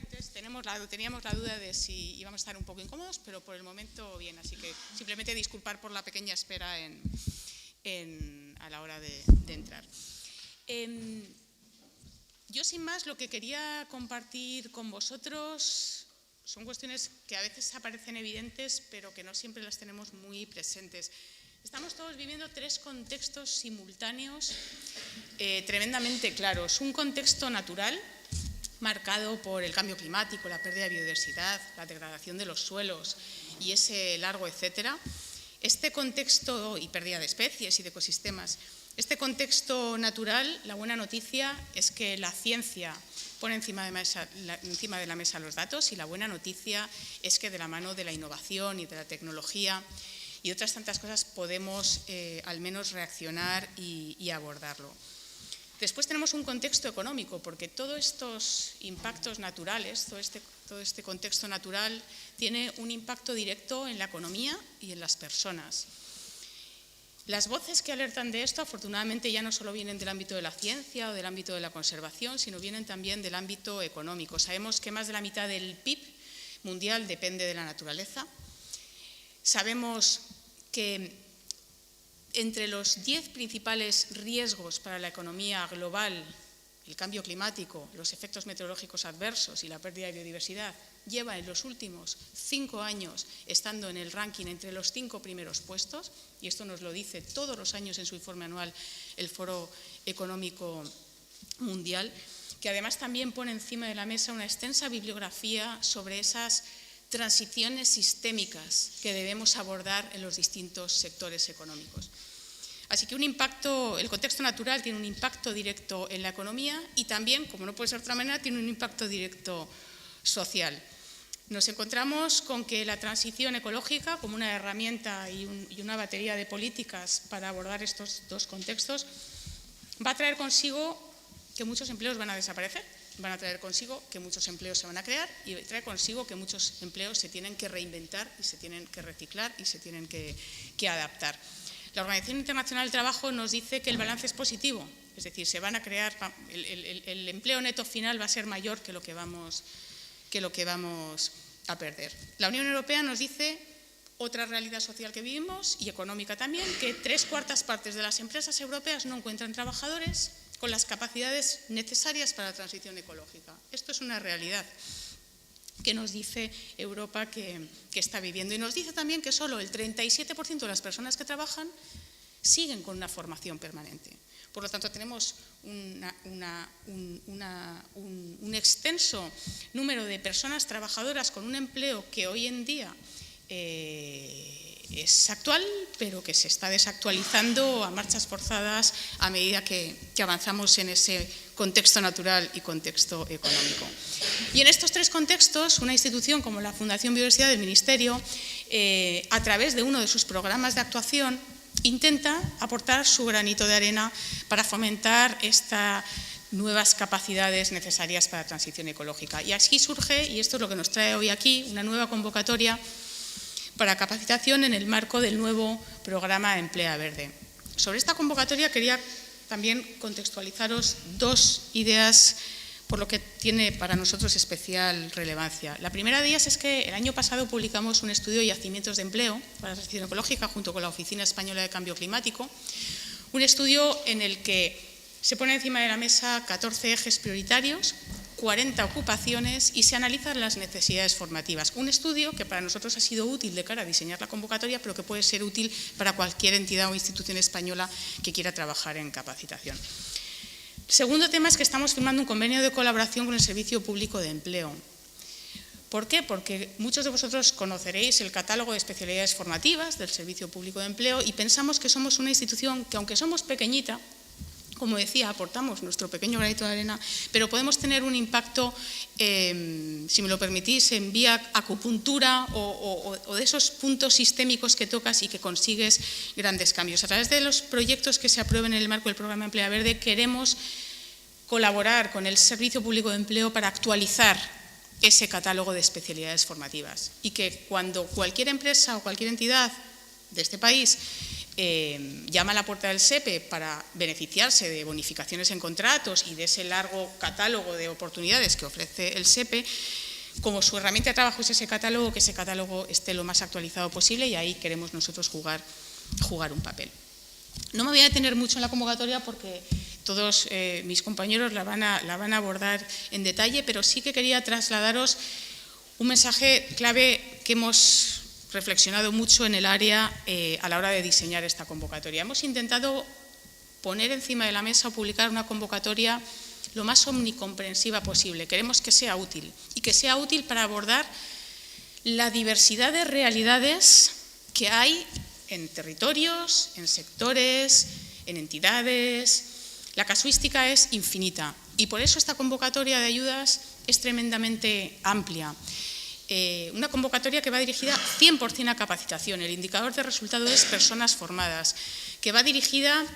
ponentes teníamos la duda de si íbamos a estar un poco incómodos, pero por el momento bien, así que simplemente disculpar por la pequeña espera a la hora de entrar. Yo, sin más, lo que quería compartir con vosotros son cuestiones que a veces aparecen evidentes, pero que no siempre las tenemos muy presentes. Estamos todos viviendo tres contextos simultáneos tremendamente claros. Un contexto natural, marcado por el cambio climático, la pérdida de biodiversidad, la degradación de los suelos y ese largo etcétera. Este contexto, y pérdida de especies y de ecosistemas, este contexto natural, la buena noticia es que la ciencia pone encima de la mesa los datos, y la buena noticia es que de la mano de la innovación y de la tecnología y otras tantas cosas podemos al menos reaccionar y abordarlo. Después tenemos un contexto económico, porque todos estos impactos naturales, todo este contexto natural tiene un impacto directo en la economía y en las personas. Las voces que alertan de esto, afortunadamente, ya no solo vienen del ámbito de la ciencia o del ámbito de la conservación, sino vienen también del ámbito económico. Sabemos que más de la mitad del PIB mundial depende de la naturaleza. Sabemos que entre los 10 principales riesgos para la economía global, el cambio climático, los efectos meteorológicos adversos y la pérdida de biodiversidad, lleva en los últimos 5 años estando en el ranking entre los 5 primeros puestos, y esto nos lo dice todos los años en su informe anual el Foro Económico Mundial, que además también pone encima de la mesa una extensa bibliografía sobre esas transiciones sistémicas que debemos abordar en los distintos sectores económicos. Así que el contexto natural tiene un impacto directo en la economía y también, como no puede ser de otra manera, tiene un impacto directo social. Nos encontramos con que la transición ecológica, como una herramienta y una batería de políticas para abordar estos dos contextos, va a traer consigo que muchos empleos van a desaparecer, van a traer consigo que muchos empleos se van a crear y trae consigo que muchos empleos se tienen que reinventar y se tienen que reciclar y se tienen que adaptar. La Organización Internacional del Trabajo nos dice que el balance es positivo, es decir, se van a crear, el empleo neto final va a ser mayor que lo que vamos a perder. La Unión Europea nos dice otra realidad social que vivimos y económica también, que 3/4 partes de las empresas europeas no encuentran trabajadores con las capacidades necesarias para la transición ecológica. Esto es una realidad que nos dice Europa que está viviendo, y nos dice también que solo el 37% de las personas que trabajan siguen con una formación permanente. Por lo tanto, tenemos un extenso número de personas trabajadoras con un empleo que hoy en día es actual, pero que se está desactualizando a marchas forzadas a medida que avanzamos en ese contexto natural y contexto económico. Y en estos tres contextos, una institución como la Fundación Biodiversidad del Ministerio, a través de uno de sus programas de actuación, intenta aportar su granito de arena para fomentar estas nuevas capacidades necesarias para la transición ecológica. Y así surge, y esto es lo que nos trae hoy aquí, una nueva convocatoria para capacitación en el marco del nuevo programa Emplea Verde. Sobre esta convocatoria quería también contextualizaros dos ideas por lo que tiene para nosotros especial relevancia. La primera de ellas es que el año pasado publicamos un estudio de yacimientos de empleo para la transición ecológica junto con la Oficina Española de Cambio Climático, un estudio en el que se pone encima de la mesa 14 ejes prioritarios, 40 ocupaciones y se analizan las necesidades formativas. Un estudio que para nosotros ha sido útil de cara a diseñar la convocatoria, pero que puede ser útil para cualquier entidad o institución española que quiera trabajar en capacitación. El segundo tema es que estamos firmando un convenio de colaboración con el Servicio Público de Empleo. ¿Por qué? Porque muchos de vosotros conoceréis el catálogo de especialidades formativas del Servicio Público de Empleo y pensamos que somos una institución que, aunque somos pequeñita, como decía, aportamos nuestro pequeño granito de arena, pero podemos tener un impacto, si me lo permitís, en vía acupuntura o de esos puntos sistémicos que tocas y que consigues grandes cambios. A través de los proyectos que se aprueben en el marco del programa Emplea Verde, queremos colaborar con el Servicio Público de Empleo para actualizar ese catálogo de especialidades formativas y que cuando cualquier empresa o cualquier entidad de este país llama a la puerta del SEPE para beneficiarse de bonificaciones en contratos y de ese largo catálogo de oportunidades que ofrece el SEPE, como su herramienta de trabajo es ese catálogo, que ese catálogo esté lo más actualizado posible, y ahí queremos nosotros jugar un papel. No me voy a detener mucho en la convocatoria porque todos mis compañeros la van a abordar en detalle, pero sí que quería trasladaros un mensaje clave que hemos reflexionado mucho en el área a la hora de diseñar esta convocatoria. Hemos intentado poner encima de la mesa o publicar una convocatoria lo más omnicomprensiva posible. Queremos que sea útil y que sea útil para abordar la diversidad de realidades que hay en territorios, en sectores, en entidades. La casuística es infinita y por eso esta convocatoria de ayudas es tremendamente amplia. Una convocatoria que va dirigida 100% a capacitación. El indicador de resultado es personas formadas, que va dirigida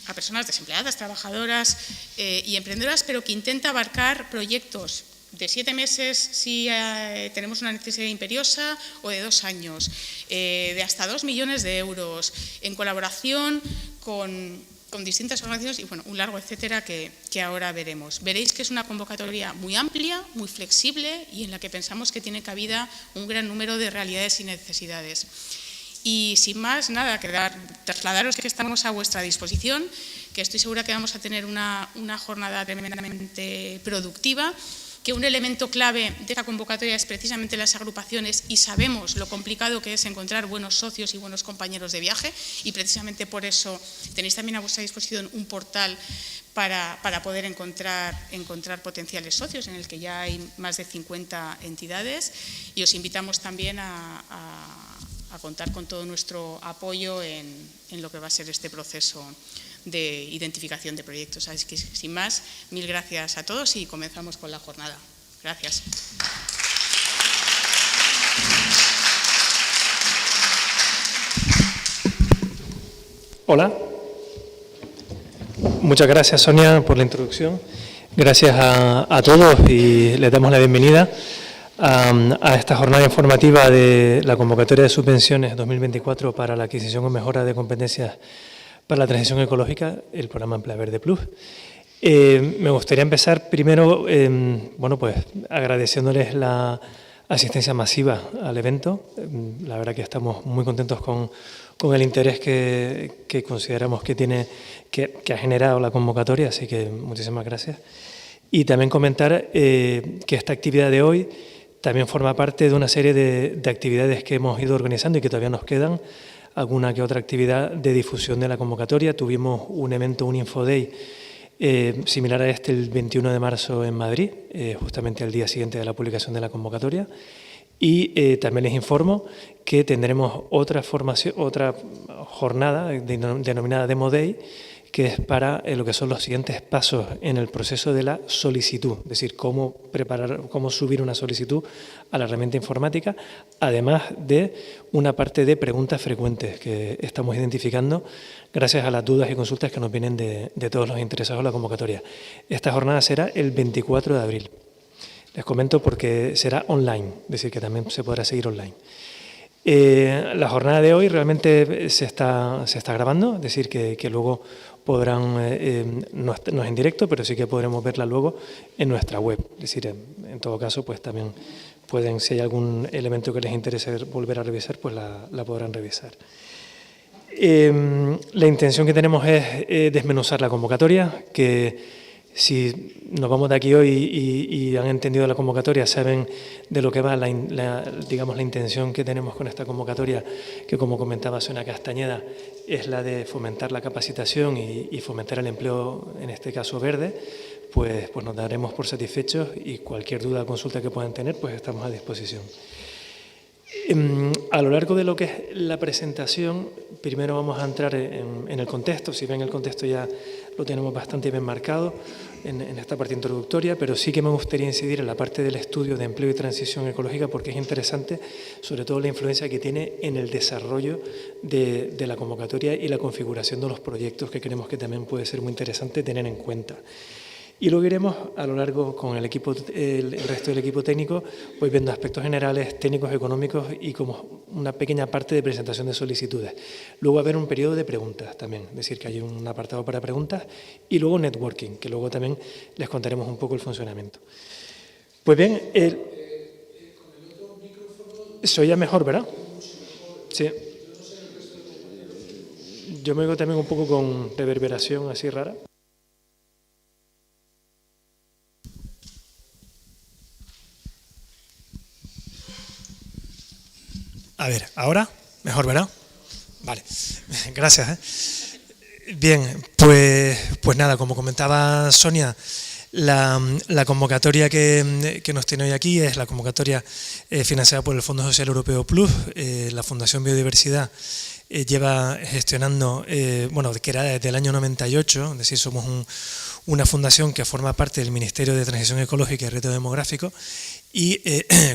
a personas desempleadas, trabajadoras y emprendedoras, pero que intenta abarcar proyectos de 7 meses si tenemos una necesidad imperiosa, o de 2 años, de hasta 2 millones de euros, en colaboración con distintas organizaciones y bueno, un largo etcétera que ahora veremos. Veréis que es una convocatoria muy amplia, muy flexible y en la que pensamos que tiene cabida un gran número de realidades y necesidades. Y sin más, nada, trasladaros que estamos a vuestra disposición, que estoy segura que vamos a tener una jornada tremendamente productiva, que un elemento clave de esta convocatoria es precisamente las agrupaciones y sabemos lo complicado que es encontrar buenos socios y buenos compañeros de viaje y precisamente por eso tenéis también a vuestra disposición un portal para poder encontrar potenciales socios en el que ya hay más de 50 entidades y os invitamos también a contar con todo nuestro apoyo en lo que va a ser este proceso de identificación de proyectos. Así que, sin más, mil gracias a todos y comenzamos con la jornada. Gracias. Hola. Muchas gracias, Sonia, por la introducción. Gracias a todos y les damos la bienvenida a esta jornada informativa de la convocatoria de subvenciones 2024 para la adquisición o mejora de competencias para la transición ecológica, el programa Emplea Verde Plus. Me gustaría empezar primero, pues agradeciéndoles la asistencia masiva al evento. La verdad que estamos muy contentos con el interés que consideramos que ha generado la convocatoria, así que muchísimas gracias. Y también comentar que esta actividad de hoy también forma parte de una serie de actividades que hemos ido organizando y que todavía nos quedan, alguna que otra actividad de difusión de la convocatoria. Tuvimos un evento, un Infoday, similar a este el 21 de marzo en Madrid, justamente al día siguiente de la publicación de la convocatoria. Y también les informo que tendremos otra jornada denominada Demo Day, que es para lo que son los siguientes pasos en el proceso de la solicitud, es decir, cómo subir una solicitud a la herramienta informática, además de una parte de preguntas frecuentes que estamos identificando gracias a las dudas y consultas que nos vienen de todos los interesados en la convocatoria. Esta jornada será el 24 de abril. Les comento porque será online, es decir, que también se podrá seguir online. La jornada de hoy realmente se está grabando, es decir, que luego podrán, no es en directo, pero sí que podremos verla luego en nuestra web. Es decir, en todo caso, pues también pueden, si hay algún elemento que les interese volver a revisar, pues la podrán revisar. La intención que tenemos es desmenuzar la convocatoria, que si nos vamos de aquí hoy y han entendido la convocatoria, saben de lo que va digamos, la intención que tenemos con esta convocatoria, que como comentaba Sonia Castañeda, es la de fomentar la capacitación y fomentar el empleo, en este caso verde, pues nos daremos por satisfechos y cualquier duda o consulta que puedan tener, pues estamos a disposición. A lo largo de lo que es la presentación, primero vamos a entrar en el contexto. Si ven, el contexto ya lo tenemos bastante bien marcado en esta parte introductoria, pero sí que me gustaría incidir en la parte del estudio de empleo y transición ecológica porque es interesante, sobre todo la influencia que tiene en el desarrollo de la convocatoria y la configuración de los proyectos, que creemos que también puede ser muy interesante tener en cuenta. Y luego iremos a lo largo con el resto del equipo técnico, pues viendo aspectos generales, técnicos, económicos y como una pequeña parte de presentación de solicitudes. Luego va a haber un periodo de preguntas también, es decir, que hay un apartado para preguntas y luego networking, que luego también les contaremos un poco el funcionamiento. Pues bien, se oye mejor, ¿verdad? Sí. Yo me oigo también un poco con reverberación así rara. A ver, ¿ahora? Mejor, ¿verdad? Vale, gracias. Bien, pues nada, como comentaba Sonia, la convocatoria que nos tiene hoy aquí es la convocatoria financiada por el Fondo Social Europeo Plus. La Fundación Biodiversidad lleva gestionando, que era desde el año 98, es decir, somos una fundación que forma parte del Ministerio de Transición Ecológica y Reto Demográfico y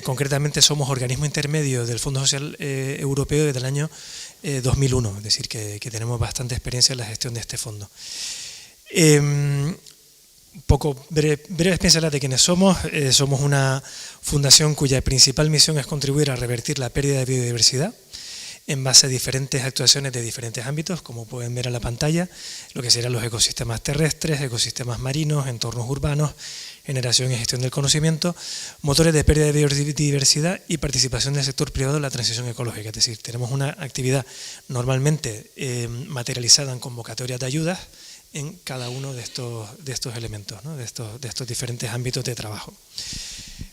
concretamente somos organismo intermedio del Fondo Social Europeo desde el año 2001, es decir, que tenemos bastante experiencia en la gestión de este fondo. Un poco breves pinceladas de quiénes somos. Somos una fundación cuya principal misión es contribuir a revertir la pérdida de biodiversidad en base a diferentes actuaciones de diferentes ámbitos, como pueden ver en la pantalla, lo que serían los ecosistemas terrestres, ecosistemas marinos, entornos urbanos, generación y gestión del conocimiento, motores de pérdida de biodiversidad y participación del sector privado en la transición ecológica. Es decir, tenemos una actividad normalmente materializada en convocatorias de ayudas en cada uno de estos elementos, ¿no? de estos diferentes ámbitos de trabajo.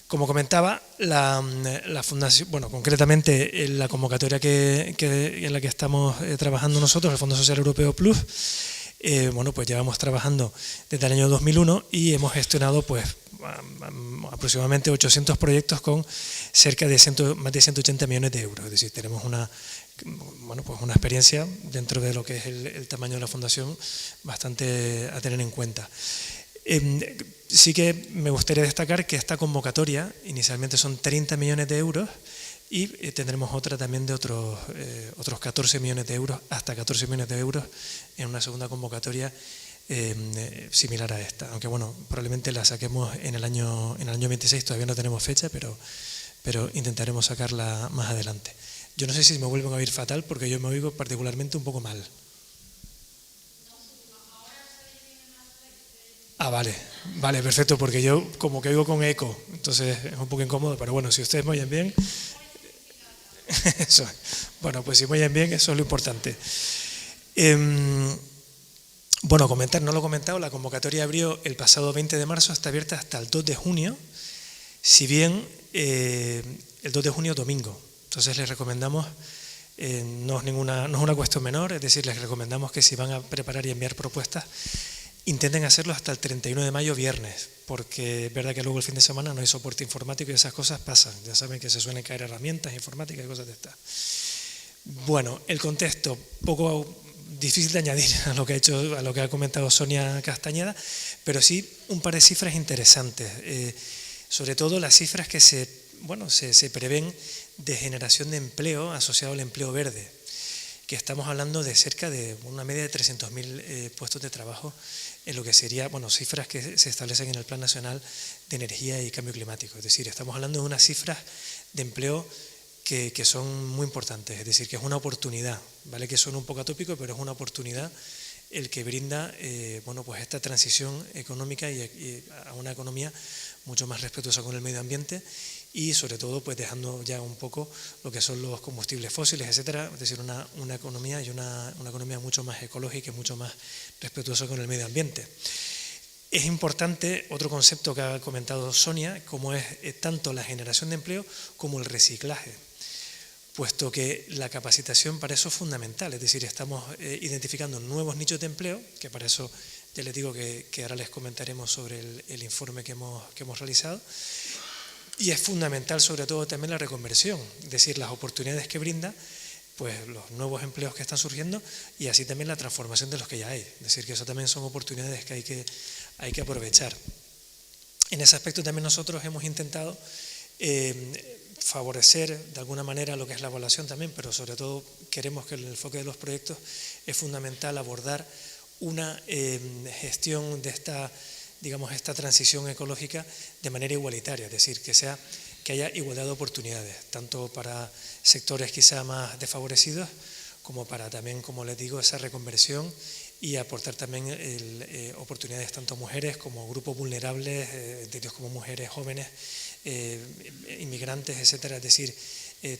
Como comentaba, la fundación, concretamente la convocatoria en la que estamos trabajando nosotros, el Fondo Social Europeo Plus, pues llevamos trabajando desde el año 2001 y hemos gestionado pues aproximadamente 800 proyectos con cerca de más de 180 millones de euros. Es decir, tenemos una experiencia dentro de lo que es el tamaño de la fundación bastante a tener en cuenta. Sí que me gustaría destacar que esta convocatoria inicialmente son 30 millones de euros y tendremos otra también de otros 14 millones de euros, hasta 14 millones de euros en una segunda convocatoria similar a esta. Aunque probablemente la saquemos en el año 26, todavía no tenemos fecha, pero intentaremos sacarla más adelante. Yo no sé si me vuelven a oír fatal porque yo me oigo particularmente un poco mal. Ah, vale, perfecto, porque yo como que oigo con eco, entonces es un poco incómodo, pero bueno, si ustedes me oyen bien, eso. Bueno, pues si me oyen bien, eso es lo importante. Comentar, no lo he comentado, la convocatoria abrió el pasado 20 de marzo, está abierta hasta el 2 de junio, si bien el 2 de junio domingo. Entonces les recomendamos, no es una cuestión menor, es decir, les recomendamos que si van a preparar y enviar propuestas, intenten hacerlo hasta el 31 de mayo, viernes, porque es verdad que luego el fin de semana no hay soporte informático y esas cosas pasan. Ya saben que se suelen caer herramientas informáticas y cosas de estas. Bueno, el contexto, poco difícil de añadir a lo que ha comentado Sonia Castañeda, pero sí un par de cifras interesantes, sobre todo las cifras que se prevén de generación de empleo asociado al empleo verde, que estamos hablando de cerca de una media de 300.000 puestos de trabajo en lo que sería, cifras que se establecen en el Plan Nacional de Energía y Cambio Climático. Es decir, estamos hablando de unas cifras de empleo que son muy importantes, es decir, que es una oportunidad, vale que suena un poco atópico, pero es una oportunidad el que brinda esta transición económica y a una economía mucho más respetuosa con el medio ambiente y sobre todo pues dejando ya un poco lo que son los combustibles fósiles, etcétera, es decir, una economía y una economía mucho más ecológica y mucho más respetuosa con el medio ambiente. Es importante otro concepto que ha comentado Sonia, como es tanto la generación de empleo como el reciclaje, puesto que la capacitación para eso es fundamental, es decir, estamos identificando nuevos nichos de empleo, que para eso ya les digo que ahora les comentaremos sobre el informe que hemos realizado, y es fundamental sobre todo también la reconversión, es decir, las oportunidades que brinda, pues los nuevos empleos que están surgiendo y así también la transformación de los que ya hay, es decir, que eso también son oportunidades que hay que aprovechar. En ese aspecto también nosotros hemos intentado favorecer de alguna manera lo que es la evaluación también, pero sobre todo queremos que el enfoque de los proyectos es fundamental abordar una gestión de esta digamos, esta transición ecológica de manera igualitaria, es decir, que haya igualdad de oportunidades, tanto para sectores quizá más desfavorecidos, como para también, como les digo, esa reconversión y aportar también oportunidades tanto a mujeres como grupos vulnerables, entendidos como mujeres jóvenes, inmigrantes, etcétera. Es decir,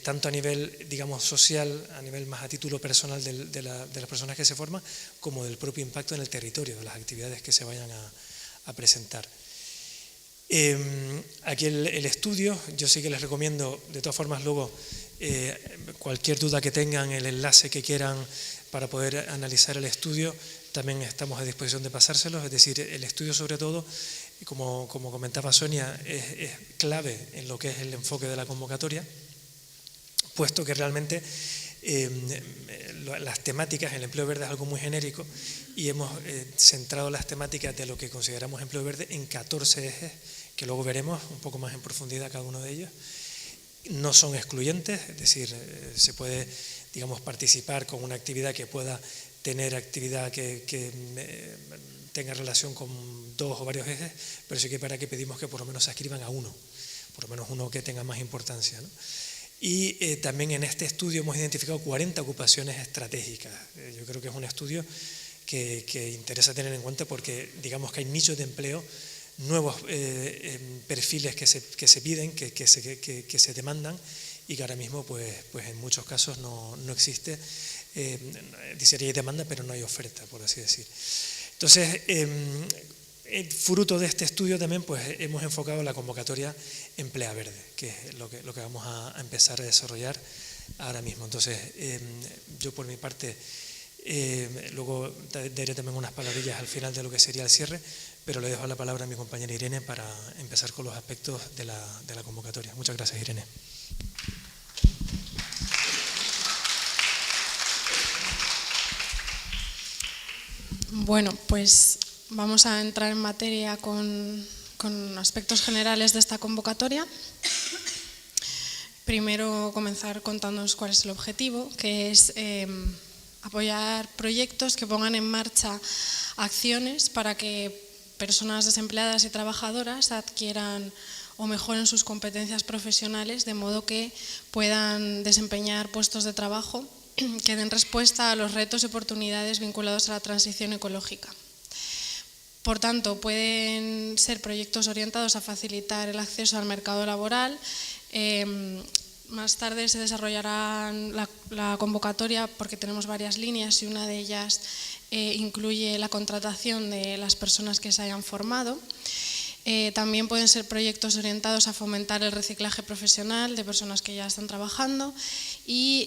tanto a nivel, digamos, social, a nivel más a título personal de las personas que se forman, como del propio impacto en el territorio, de las actividades que se vayan a presentar. Aquí el estudio, yo sí que les recomiendo, de todas formas luego, cualquier duda que tengan, el enlace que quieran para poder analizar el estudio, también estamos a disposición de pasárselos. Es decir, el estudio sobre todo, como comentaba Sonia, es clave en lo que es el enfoque de la convocatoria, puesto que realmente las temáticas, el empleo verde es algo muy genérico y hemos centrado las temáticas de lo que consideramos empleo verde en 14 ejes, que luego veremos un poco más en profundidad cada uno de ellos. No son excluyentes, es decir, se puede, digamos, participar con una actividad que pueda tener actividad que tenga relación con 2 o varios ejes, pero sí que para que pedimos que por lo menos se adscriban a uno, por lo menos uno que tenga más importancia, ¿no? Y también en este estudio hemos identificado 40 ocupaciones estratégicas. Yo creo que es un estudio que interesa tener en cuenta porque digamos que hay nichos de empleo, nuevos perfiles que se piden, que se demandan y que ahora mismo pues en muchos casos no existe. Dice, hay demanda pero no hay oferta, por así decir. Entonces, fruto de este estudio también pues hemos enfocado la convocatoria Emplea Verde, que es lo que vamos a empezar a desarrollar ahora mismo. Entonces, yo por mi parte, luego daré también unas palabrillas al final de lo que sería el cierre, pero le dejo la palabra a mi compañera Irene para empezar con los aspectos de la convocatoria. Muchas gracias, Irene. Bueno, pues vamos a entrar en materia con aspectos generales de esta convocatoria. Primero comenzar contándonos cuál es el objetivo, que es apoyar proyectos que pongan en marcha acciones para que personas desempleadas y trabajadoras adquieran o mejoren sus competencias profesionales de modo que puedan desempeñar puestos de trabajo que den respuesta a los retos y oportunidades vinculados a la transición ecológica. Por tanto, pueden ser proyectos orientados a facilitar el acceso al mercado laboral. Más tarde se desarrollará la convocatoria porque tenemos varias líneas y una de ellas incluye la contratación de las personas que se hayan formado. También pueden ser proyectos orientados a fomentar el reciclaje profesional de personas que ya están trabajando y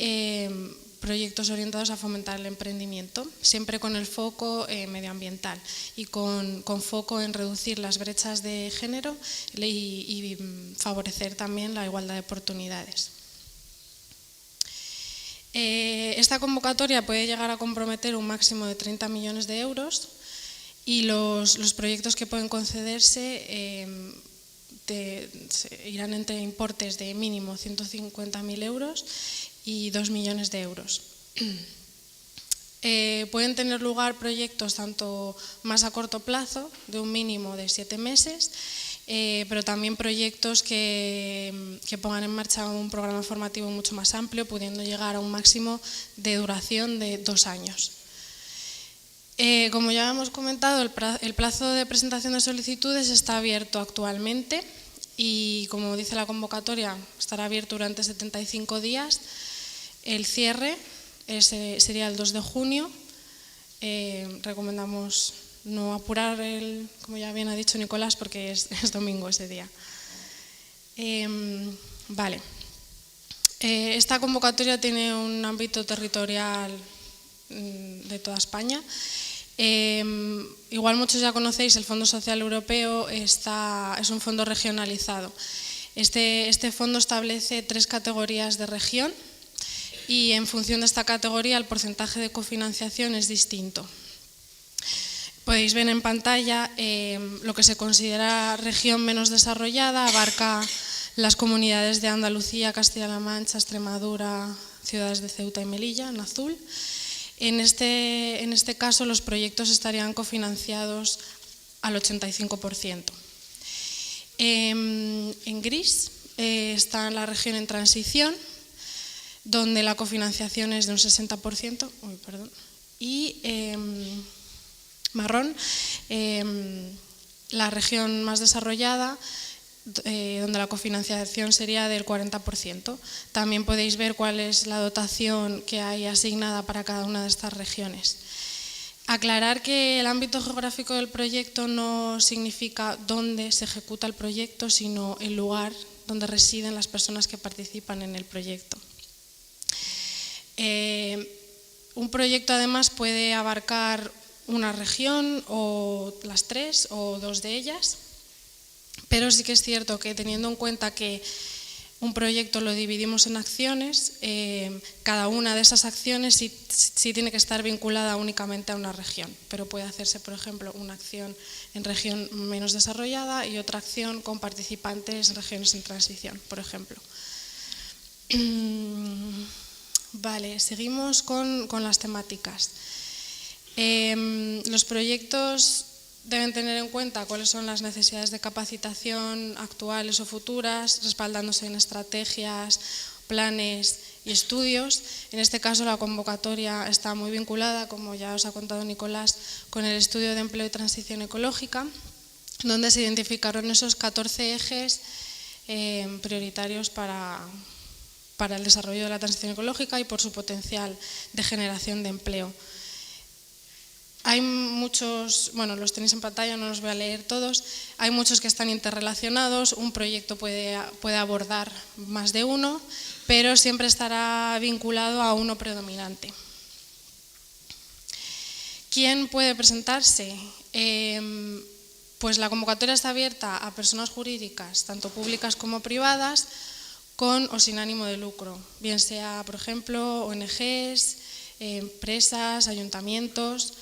proyectos orientados a fomentar el emprendimiento, siempre con el foco medioambiental y con foco en reducir las brechas de género y favorecer también la igualdad de oportunidades. Esta convocatoria puede llegar a comprometer un máximo de 30 millones de euros y los proyectos que pueden concederse irán entre importes de mínimo 150.000 euros y 2 millones de euros. Pueden tener lugar proyectos tanto más a corto plazo, de un mínimo de 7 meses, pero también proyectos que pongan en marcha un programa formativo mucho más amplio, pudiendo llegar a un máximo de duración de 2 años. Como ya hemos comentado, el plazo de presentación de solicitudes está abierto actualmente y, como dice la convocatoria, estará abierto durante 75 días. El cierre sería el 2 de junio. Recomendamos no apurar, como ya bien ha dicho Nicolás, porque es domingo ese día. Vale. Esta convocatoria tiene un ámbito territorial de toda España. Igual muchos ya conocéis, el Fondo Social Europeo es un fondo regionalizado. Este fondo establece 3 categorías de región y en función de esta categoría el porcentaje de cofinanciación es distinto. Podéis ver en pantalla lo que se considera región menos desarrollada, abarca las comunidades de Andalucía, Castilla-La Mancha, Extremadura, ciudades de Ceuta y Melilla, en azul. En este caso los proyectos estarían cofinanciados al 85%. En gris está la región en transición, donde la cofinanciación es de un 60%, y marrón, la región más desarrollada, donde la cofinanciación sería del 40%. También podéis ver cuál es la dotación que hay asignada para cada una de estas regiones. Aclarar que el ámbito geográfico del proyecto no significa dónde se ejecuta el proyecto, sino el lugar donde residen las personas que participan en el proyecto. Un proyecto además puede abarcar una región o las tres o dos de ellas, pero sí que es cierto que teniendo en cuenta que un proyecto lo dividimos en acciones, cada una de esas acciones sí tiene que estar vinculada únicamente a una región, pero puede hacerse, por ejemplo, una acción en región menos desarrollada y otra acción con participantes en regiones en transición, por ejemplo. Vale, seguimos con las temáticas. Los proyectos deben tener en cuenta cuáles son las necesidades de capacitación actuales o futuras, respaldándose en estrategias, planes y estudios. En este caso, la convocatoria está muy vinculada, como ya os ha contado Nicolás, con el estudio de empleo y transición ecológica, donde se identificaron esos 14 ejes prioritarios para el desarrollo de la transición ecológica y por su potencial de generación de empleo. Hay muchos, bueno, los tenéis en pantalla, no los voy a leer todos, hay muchos que están interrelacionados, un proyecto puede abordar más de uno, pero siempre estará vinculado a uno predominante. ¿Quién puede presentarse? Pues la convocatoria está abierta a personas jurídicas, tanto públicas como privadas, con o sin ánimo de lucro, bien sea, por ejemplo, ONGs, empresas, ayuntamientos.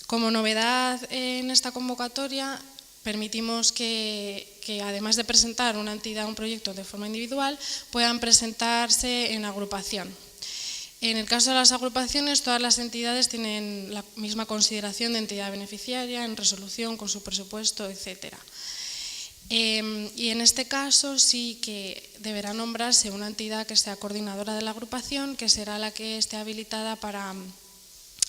Como novedad en esta convocatoria, permitimos que además de presentar una entidad o un proyecto de forma individual, puedan presentarse en agrupación. En el caso de las agrupaciones, todas las entidades tienen la misma consideración de entidad beneficiaria, en resolución, con su presupuesto, etc. Y en este caso sí que deberá nombrarse una entidad que sea coordinadora de la agrupación, que será la que esté habilitada para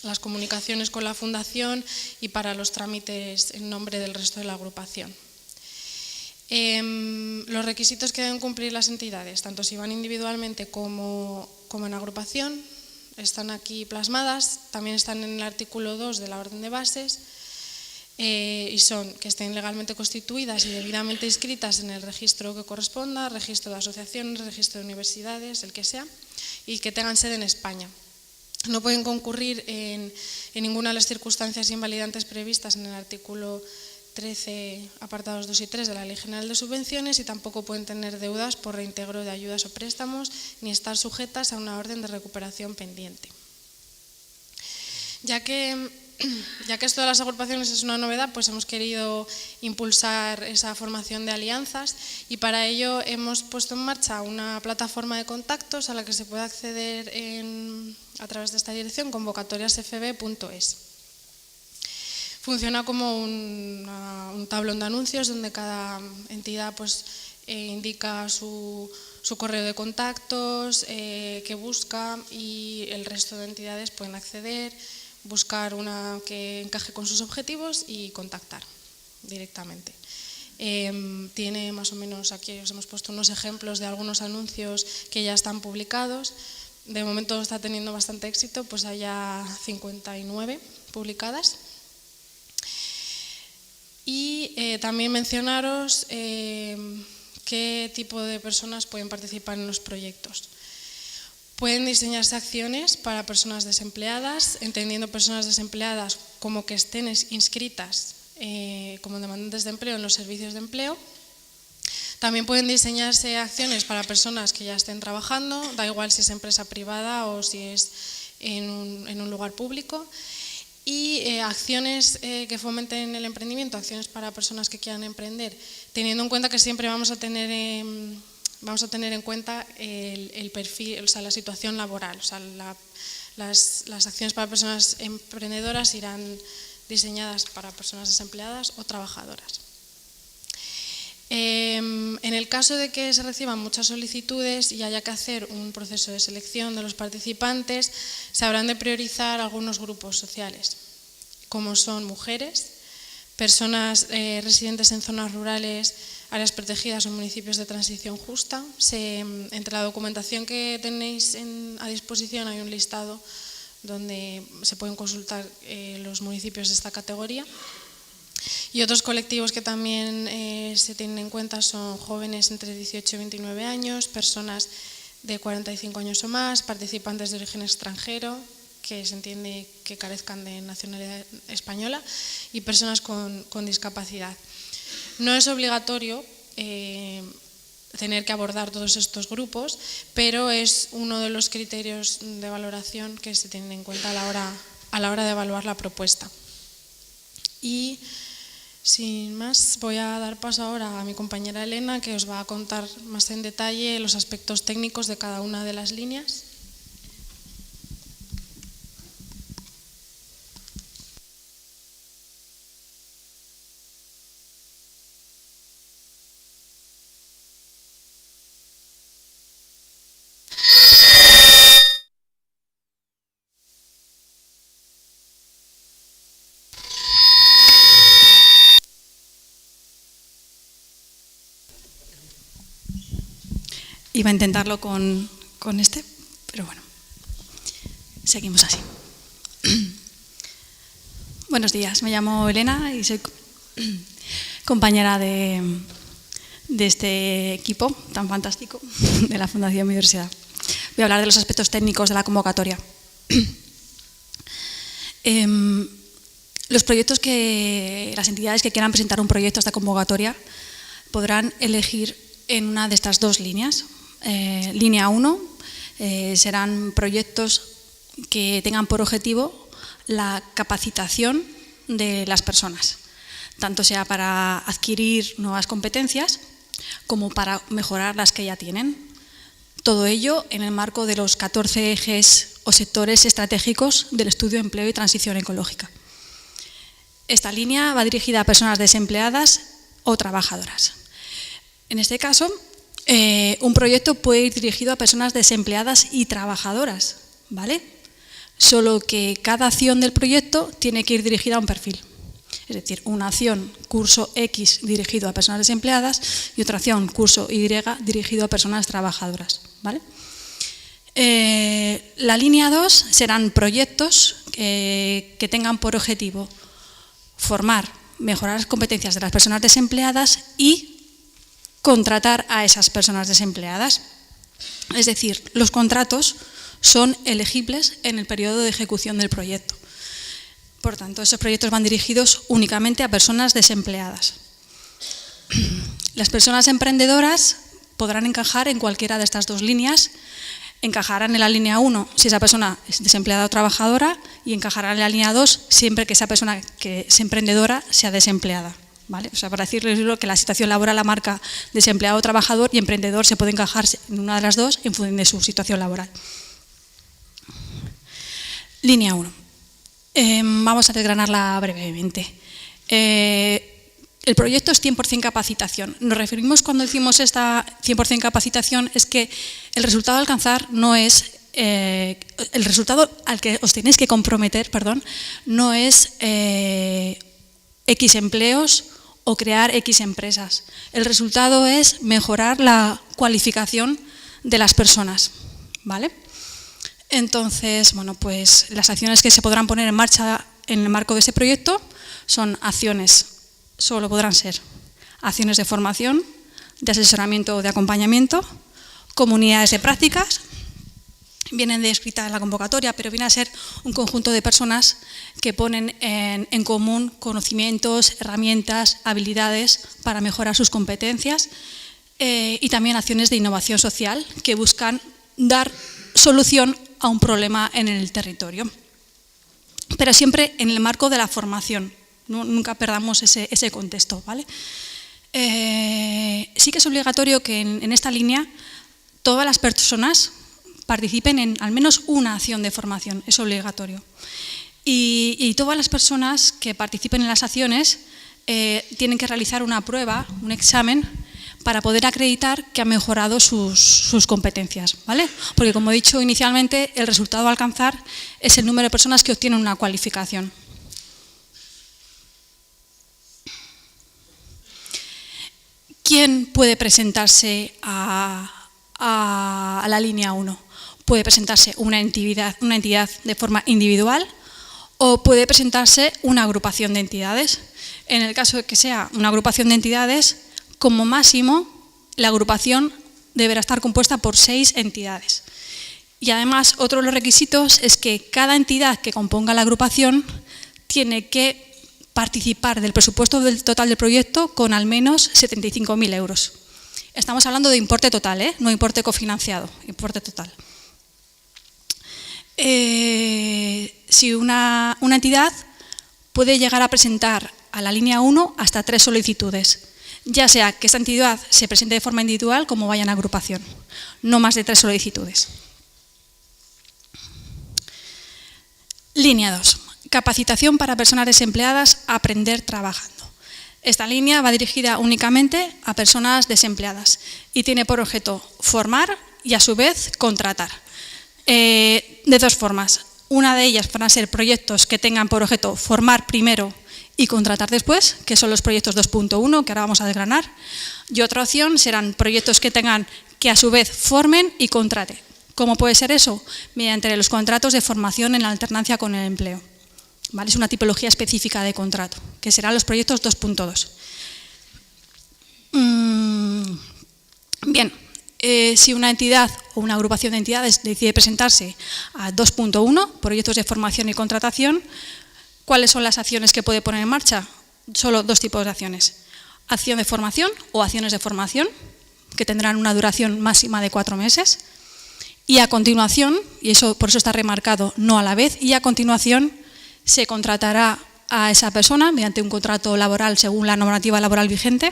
las comunicaciones con la Fundación y para los trámites en nombre del resto de la agrupación. Los requisitos que deben cumplir las entidades, tanto si van individualmente como en agrupación, están aquí plasmadas, también están en el artículo 2 de la orden de bases, y son que estén legalmente constituidas y debidamente inscritas en el registro que corresponda, registro de asociaciones, registro de universidades, el que sea, y que tengan sede en España. No pueden concurrir en ninguna de las circunstancias invalidantes previstas en el artículo 13, apartados 2 y 3 de la Ley General de Subvenciones, y tampoco pueden tener deudas por reintegro de ayudas o préstamos, ni estar sujetas a una orden de recuperación pendiente. Ya que esto de las agrupaciones es una novedad, pues hemos querido impulsar esa formación de alianzas y para ello hemos puesto en marcha una plataforma de contactos a la que se puede acceder a través de esta dirección, convocatoriasfb.es. Funciona como un tablón de anuncios donde cada entidad pues, indica su correo de contactos que busca, y el resto de entidades pueden acceder, buscar una que encaje con sus objetivos y contactar directamente. Tiene más o menos, aquí os hemos puesto unos ejemplos de algunos anuncios que ya están publicados. De momento está teniendo bastante éxito, pues hay ya 59 publicadas. Y también mencionaros qué tipo de personas pueden participar en los proyectos. Pueden diseñarse acciones para personas desempleadas, entendiendo personas desempleadas como que estén inscritas como demandantes de empleo en los servicios de empleo. También pueden diseñarse acciones para personas que ya estén trabajando, da igual si es empresa privada o si es en un lugar público. Y acciones que fomenten el emprendimiento, acciones para personas que quieran emprender, teniendo en cuenta que siempre vamos a tener en cuenta el perfil, o sea, la situación laboral. O sea, las acciones para personas emprendedoras irán diseñadas para personas desempleadas o trabajadoras. En el caso de que se reciban muchas solicitudes y haya que hacer un proceso de selección de los participantes, se habrán de priorizar algunos grupos sociales, como son mujeres, personas residentes en zonas rurales, áreas protegidas o municipios de transición justa. Entre la documentación que tenéis a disposición hay un listado donde se pueden consultar los municipios de esta categoría. Y otros colectivos que también se tienen en cuenta son jóvenes entre 18 y 29 años, personas de 45 años o más, participantes de origen extranjero, que se entiende que carezcan de nacionalidad española, y personas con discapacidad. No es obligatorio tener que abordar todos estos grupos, pero es uno de los criterios de valoración que se tienen en cuenta a la hora de evaluar la propuesta. Y sin más, voy a dar paso ahora a mi compañera Elena, que os va a contar más en detalle los aspectos técnicos de cada una de las líneas. Iba a intentarlo con este, pero bueno, seguimos así. Buenos días, me llamo Elena y soy compañera de este equipo tan fantástico de la Fundación Biodiversidad. Voy a hablar de los aspectos técnicos de la convocatoria. Las entidades que quieran presentar un proyecto a esta convocatoria podrán elegir en una de estas dos líneas. Línea 1 serán proyectos que tengan por objetivo la capacitación de las personas, tanto sea para adquirir nuevas competencias como para mejorar las que ya tienen. Todo ello en el marco de los 14 ejes o sectores estratégicos del estudio de empleo y transición ecológica. Esta línea va dirigida a personas desempleadas o trabajadoras. En este caso, un proyecto puede ir dirigido a personas desempleadas y trabajadoras, ¿vale? Solo que cada acción del proyecto tiene que ir dirigida a un perfil. Es decir, una acción curso X dirigido a personas desempleadas y otra acción curso Y dirigido a personas trabajadoras, ¿vale? La línea 2 serán proyectos que tengan por objetivo formar, mejorar las competencias de las personas desempleadas y contratar a esas personas desempleadas. Es decir, los contratos son elegibles en el periodo de ejecución del proyecto. Por tanto, esos proyectos van dirigidos únicamente a personas desempleadas. Las personas emprendedoras podrán encajar en cualquiera de estas dos líneas. Encajarán en la línea 1 si esa persona es desempleada o trabajadora y encajarán en la línea 2 siempre que esa persona que es emprendedora sea desempleada. ¿Vale? O sea, para decirles que la situación laboral la marca desempleado, trabajador y emprendedor se puede encajar en una de las dos en función de su situación laboral. Línea 1. Vamos a desgranarla brevemente. El proyecto es 100% capacitación. Nos referimos cuando decimos esta 100% capacitación es que el resultado a alcanzar no es el resultado al que os tenéis que comprometer, no es X empleos o crear X empresas. El resultado es mejorar la cualificación de las personas, ¿vale? Entonces, bueno, pues las acciones que se podrán poner en marcha en el marco de ese proyecto son acciones, solo podrán ser acciones de formación, de asesoramiento o de acompañamiento, comunidades de prácticas. Vienen descritas en la convocatoria, pero viene a ser un conjunto de personas que ponen en común conocimientos, herramientas, habilidades para mejorar sus competencias y también acciones de innovación social que buscan dar solución a un problema en el territorio. Pero siempre en el marco de la formación, nunca perdamos ese contexto, ¿vale? Sí que es obligatorio que en esta línea todas las personas participen en al menos una acción de formación, es obligatorio. Y todas las personas que participen en las acciones tienen que realizar una prueba, un examen, para poder acreditar que han mejorado sus competencias, ¿vale? Porque, como he dicho inicialmente, el resultado a alcanzar es el número de personas que obtienen una cualificación. ¿Quién puede presentarse a la línea 1? Puede presentarse una entidad de forma individual o puede presentarse una agrupación de entidades. En el caso de que sea una agrupación de entidades, como máximo, la agrupación deberá estar compuesta por 6 entidades. Y además, otro de los requisitos es que cada entidad que componga la agrupación tiene que participar del presupuesto total del proyecto con al menos 75.000 euros. Estamos hablando de importe total, no importe cofinanciado, importe total. Si una entidad puede llegar a presentar a la línea 1 hasta 3 solicitudes, ya sea que esta entidad se presente de forma individual como vaya en agrupación, no más de 3 solicitudes. Línea 2. Capacitación para personas desempleadas a aprender trabajando. Esta línea va dirigida únicamente a personas desempleadas y tiene por objeto formar y a su vez contratar. De 2 formas. Una de ellas van a ser proyectos que tengan por objeto formar primero y contratar después, que son los proyectos 2.1, que ahora vamos a desgranar. Y otra opción serán proyectos que tengan que a su vez formen y contraten. ¿Cómo puede ser eso? Mediante los contratos de formación en alternancia con el empleo. ¿Vale? Es una tipología específica de contrato, que serán los proyectos 2.2. Bien, si una entidad o una agrupación de entidades decide presentarse a 2.1, proyectos de formación y contratación, ¿cuáles son las acciones que puede poner en marcha? Solo 2 tipos de acciones. Acción de formación o acciones de formación, que tendrán una duración máxima de 4 meses. Y a continuación, y eso por eso está remarcado, no a la vez, y a continuación se contratará a esa persona mediante un contrato laboral según la normativa laboral vigente,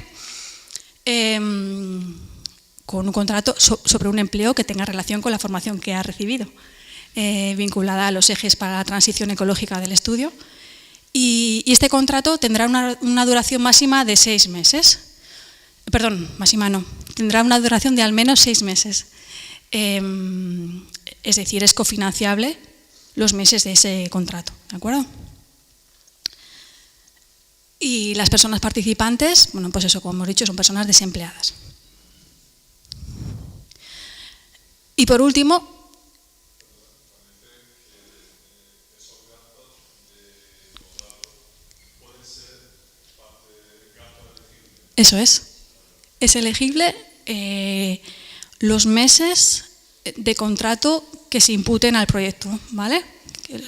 con un contrato sobre un empleo que tenga relación con la formación que ha recibido, vinculada a los ejes para la transición ecológica del estudio. Y este contrato tendrá una duración máxima de 6 meses. Perdón, máxima no, tendrá una duración de al menos 6 meses. Es decir, es cofinanciable los meses de ese contrato, ¿de acuerdo? Y las personas participantes, bueno, pues eso, como hemos dicho, son personas desempleadas. Y por último, eso es elegible los meses de contrato que se imputen al proyecto, ¿vale?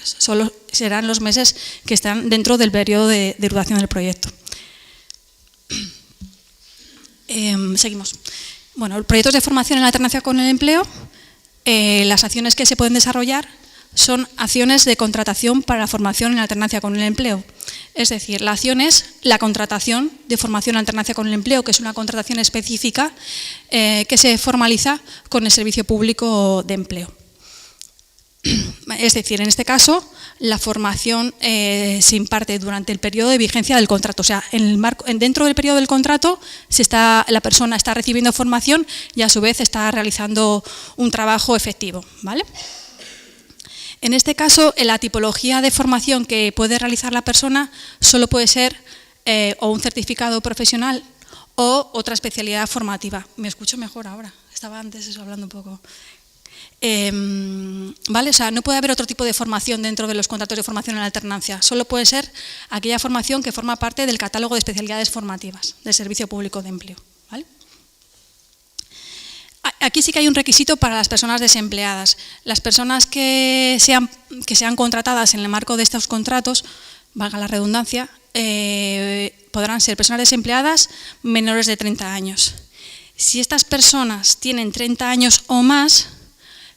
Solo serán los meses que están dentro del periodo de duración del proyecto. Seguimos. Bueno, proyectos de formación en alternancia con el empleo, las acciones que se pueden desarrollar son acciones de contratación para la formación en alternancia con el empleo. Es decir, la acción es la contratación de formación en alternancia con el empleo, que es una contratación específica que se formaliza con el Servicio Público de Empleo. Es decir, en este caso, la formación se imparte durante el periodo de vigencia del contrato. O sea, dentro del periodo del contrato la persona está recibiendo formación y a su vez está realizando un trabajo efectivo, ¿vale? En este caso, la tipología de formación que puede realizar la persona solo puede ser o un certificado profesional o otra especialidad formativa. ¿Me escucho mejor ahora? Estaba antes eso hablando un poco. ¿Vale? O sea, no puede haber otro tipo de formación dentro de los contratos de formación en alternancia. Solo puede ser aquella formación que forma parte del catálogo de especialidades formativas del Servicio Público de Empleo. ¿Vale? Aquí sí que hay un requisito para las personas desempleadas. Las personas que sean contratadas en el marco de estos contratos, valga la redundancia, podrán ser personas desempleadas menores de 30 años. Si estas personas tienen 30 años o más,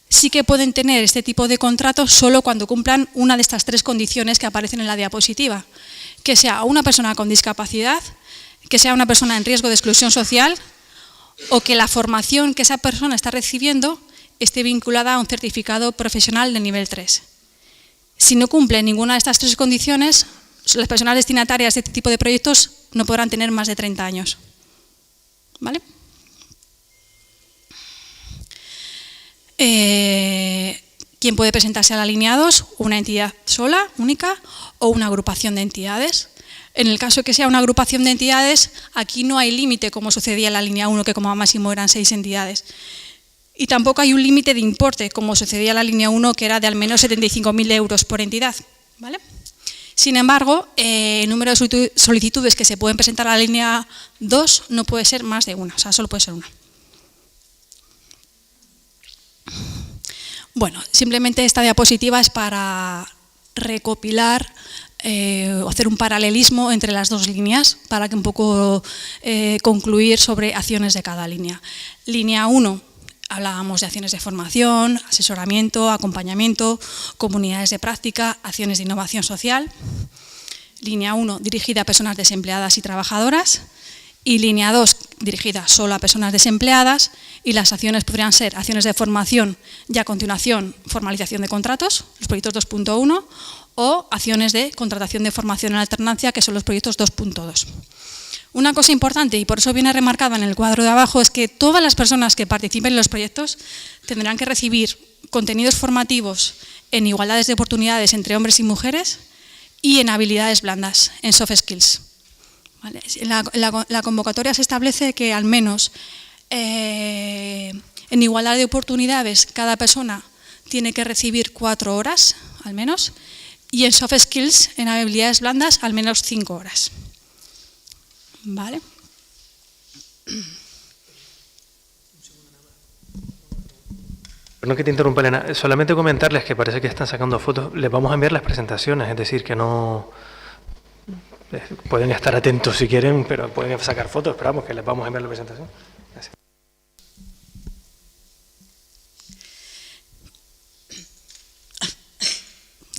sí que pueden tener este tipo de contratos solo cuando cumplan una de estas 3 condiciones que aparecen en la diapositiva. Que sea una persona con discapacidad, que sea una persona en riesgo de exclusión social o que la formación que esa persona está recibiendo esté vinculada a un certificado profesional de nivel 3. Si no cumplen ninguna de estas tres condiciones, las personas destinatarias de este tipo de proyectos no podrán tener más de 30 años. ¿Vale? ¿Quién puede presentarse a la línea 2? Una entidad sola, única, o una agrupación de entidades. En el caso de que sea una agrupación de entidades, aquí no hay límite, como sucedía en la línea 1, que como máximo eran 6 entidades. Y tampoco hay un límite de importe, como sucedía en la línea 1, que era de al menos 75.000 euros por entidad. ¿Vale? Sin embargo, el número de solicitudes que se pueden presentar a la línea 2 no puede ser más de una, o sea, solo puede ser una. Bueno, simplemente esta diapositiva es para recopilar o hacer un paralelismo entre las dos líneas para que un poco concluir sobre acciones de cada línea. Línea 1, hablábamos de acciones de formación, asesoramiento, acompañamiento, comunidades de práctica, acciones de innovación social. Línea 1, dirigida a personas desempleadas y trabajadoras. Y línea 2, dirigida solo a personas desempleadas, y las acciones podrían ser acciones de formación y a continuación formalización de contratos, los proyectos 2.1, o acciones de contratación de formación en alternancia, que son los proyectos 2.2. Una cosa importante, y por eso viene remarcada en el cuadro de abajo, es que todas las personas que participen en los proyectos tendrán que recibir contenidos formativos en igualdades de oportunidades entre hombres y mujeres y en habilidades blandas, en soft skills. ¿Vale? La convocatoria se establece que al menos en igualdad de oportunidades cada persona tiene que recibir 4 horas al menos y en soft skills, en habilidades blandas, al menos 5 horas. ¿Vale? Perdón que te interrumpa, Elena. Solamente comentarles que parece que están sacando fotos. Les vamos a enviar las presentaciones, es decir, que no... Pueden estar atentos si quieren, pero pueden sacar fotos. Esperamos que les vamos a enviar la presentación. Gracias.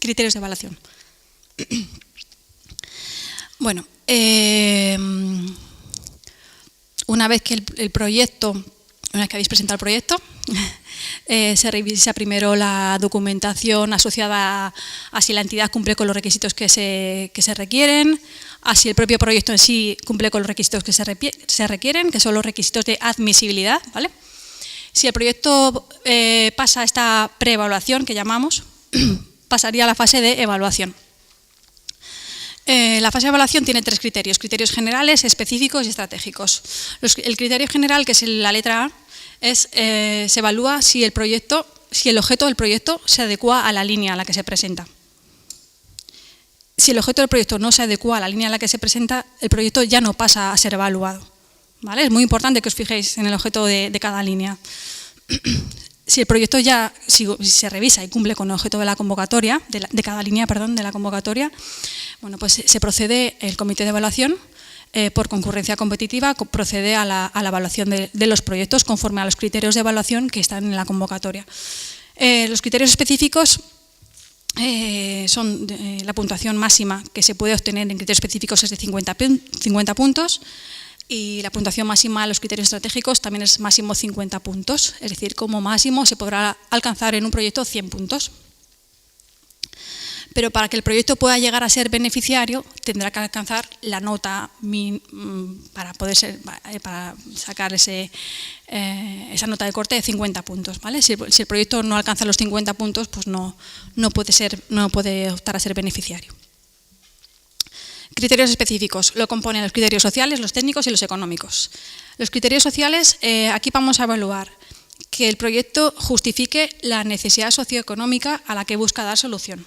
Criterios de evaluación. Bueno, una vez que el proyecto, una vez que habéis presentado el proyecto, se revisa primero la documentación asociada a si la entidad cumple con los requisitos que se requieren, a si el propio proyecto en sí cumple con los requisitos que se requieren, que son los requisitos de admisibilidad, ¿vale? Si el proyecto pasa a esta preevaluación que llamamos, pasaría a la fase de evaluación. La fase de evaluación tiene 3 criterios: criterios generales, específicos y estratégicos. El criterio general, que es la letra A, se evalúa si el objeto del proyecto se adecua a la línea a la que se presenta. Si el objeto del proyecto no se adecua a la línea a la que se presenta, el proyecto ya no pasa a ser evaluado. ¿Vale? Es muy importante que os fijéis en el objeto de cada línea. Si el proyecto si se revisa y cumple con el objeto de la convocatoria, de cada línea, perdón, de la convocatoria, bueno, pues se procede, el comité de evaluación, por concurrencia competitiva, procede a la evaluación de los proyectos conforme a los criterios de evaluación que están en la convocatoria. Los criterios específicos son la puntuación máxima que se puede obtener en criterios específicos es de 50 puntos y la puntuación máxima de los criterios estratégicos también es máximo 50 puntos, es decir, como máximo se podrá alcanzar en un proyecto 100 puntos. Pero para que el proyecto pueda llegar a ser beneficiario tendrá que alcanzar la nota para sacar esa nota de corte de 50 puntos, ¿vale? Si el proyecto no alcanza los 50 puntos, pues no puede optar a ser beneficiario. Criterios específicos lo componen los criterios sociales, los técnicos y los económicos. Los criterios sociales, aquí vamos a evaluar que el proyecto justifique la necesidad socioeconómica a la que busca dar solución,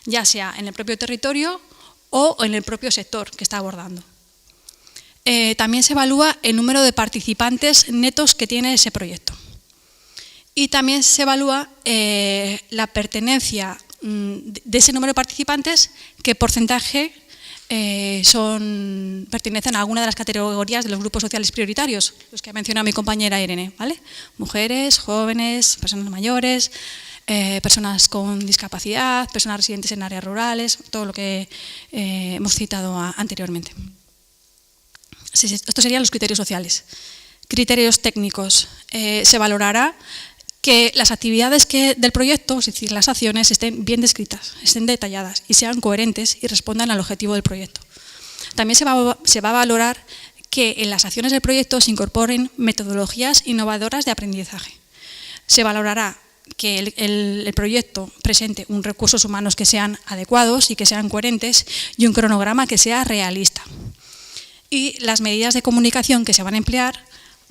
ya sea en el propio territorio o en el propio sector que está abordando. También se evalúa el número de participantes netos que tiene ese proyecto. Y también se evalúa la pertenencia de ese número de participantes, qué porcentaje pertenecen a alguna de las categorías de los grupos sociales prioritarios, los que ha mencionado mi compañera Irene, ¿vale? Mujeres, jóvenes, personas mayores, personas con discapacidad, personas residentes en áreas rurales, todo lo que hemos citado anteriormente. Estos serían los criterios sociales. Criterios técnicos. Se valorará que las actividades del proyecto, es decir, las acciones, estén bien descritas, estén detalladas y sean coherentes y respondan al objetivo del proyecto. También se va a valorar que en las acciones del proyecto se incorporen metodologías innovadoras de aprendizaje. Se valorará que el proyecto presente unos recursos humanos que sean adecuados y que sean coherentes y un cronograma que sea realista. Y las medidas de comunicación que se van a emplear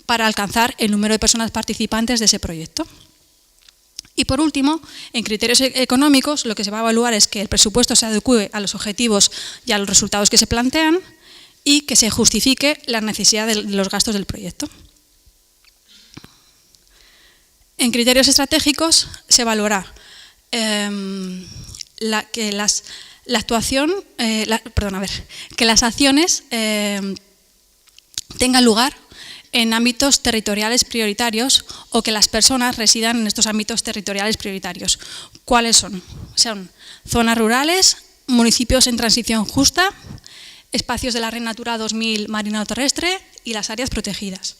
para alcanzar el número de personas participantes de ese proyecto. Y por último, en criterios económicos, lo que se va a evaluar es que el presupuesto se adecue a los objetivos y a los resultados que se plantean y que se justifique la necesidad de los gastos del proyecto. En criterios estratégicos se valora que las acciones tengan lugar en ámbitos territoriales prioritarios o que las personas residan en estos ámbitos territoriales prioritarios. ¿Cuáles son? Son zonas rurales, municipios en transición justa, espacios de la Red Natura 2000 marino-terrestre y las áreas protegidas.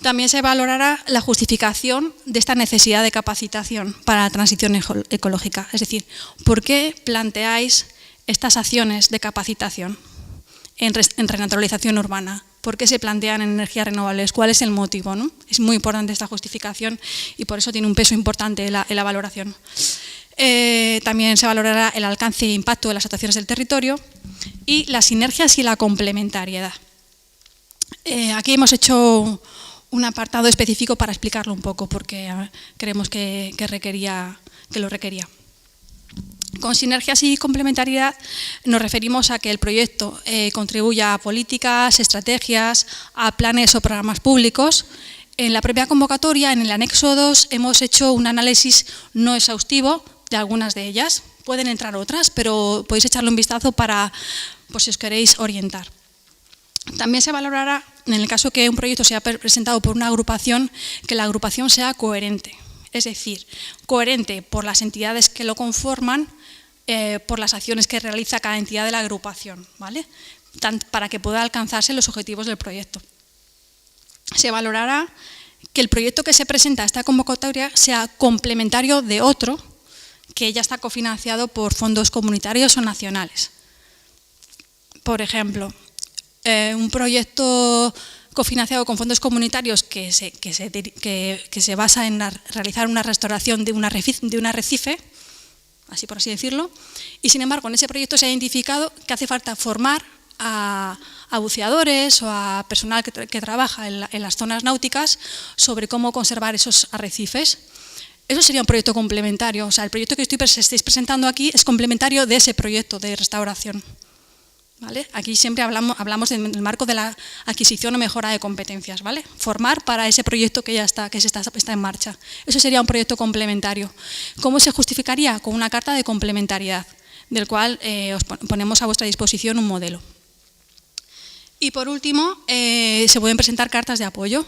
También se valorará la justificación de esta necesidad de capacitación para la transición ecológica. Es decir, ¿por qué planteáis estas acciones de capacitación en renaturalización urbana? ¿Por qué se plantean en energías renovables? ¿Cuál es el motivo, ¿no? Es muy importante esta justificación y por eso tiene un peso importante en la valoración. También se valorará el alcance e impacto de las actuaciones del territorio y las sinergias y la complementariedad. Aquí hemos hecho un apartado específico para explicarlo un poco, porque creemos que lo requería. Con sinergias y complementariedad nos referimos a que el proyecto contribuya a políticas, estrategias, a planes o programas públicos. En la propia convocatoria, en el anexo 2, hemos hecho un análisis no exhaustivo de algunas de ellas. Pueden entrar otras, pero podéis echarle un vistazo para, si os queréis orientar. También se valorará, en el caso que un proyecto sea presentado por una agrupación, que la agrupación sea coherente. Es decir, coherente por las entidades que lo conforman, por las acciones que realiza cada entidad de la agrupación, ¿vale? Para que pueda alcanzarse los objetivos del proyecto. Se valorará que el proyecto que se presenta a esta convocatoria sea complementario de otro que ya está cofinanciado por fondos comunitarios o nacionales. Por ejemplo, un proyecto cofinanciado con fondos comunitarios que se basa en realizar una restauración de un arrecife, así por así decirlo, y sin embargo en ese proyecto se ha identificado que hace falta formar a buceadores o a personal que trabaja en las zonas náuticas sobre cómo conservar esos arrecifes. Eso sería un proyecto complementario, o sea, el proyecto que estáis presentando aquí es complementario de ese proyecto de restauración. ¿Vale? Aquí siempre hablamos en el marco de la adquisición o mejora de competencias, ¿vale? Formar para ese proyecto que ya está en marcha. Eso sería un proyecto complementario. ¿Cómo se justificaría? Con una carta de complementariedad, del cual os ponemos a vuestra disposición un modelo. Y por último, se pueden presentar cartas de apoyo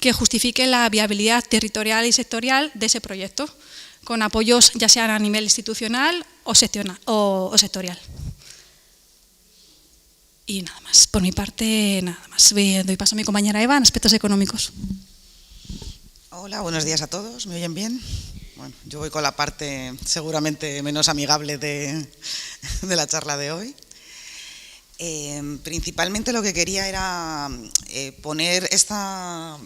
que justifiquen la viabilidad territorial y sectorial de ese proyecto, con apoyos ya sean a nivel institucional o sectorial. Y nada más, por mi parte, nada más. Doy paso a mi compañera Eva en aspectos económicos. Hola, buenos días a todos. ¿Me oyen bien? Bueno, yo voy con la parte seguramente menos amigable de la charla de hoy. Principalmente lo que quería era poner esta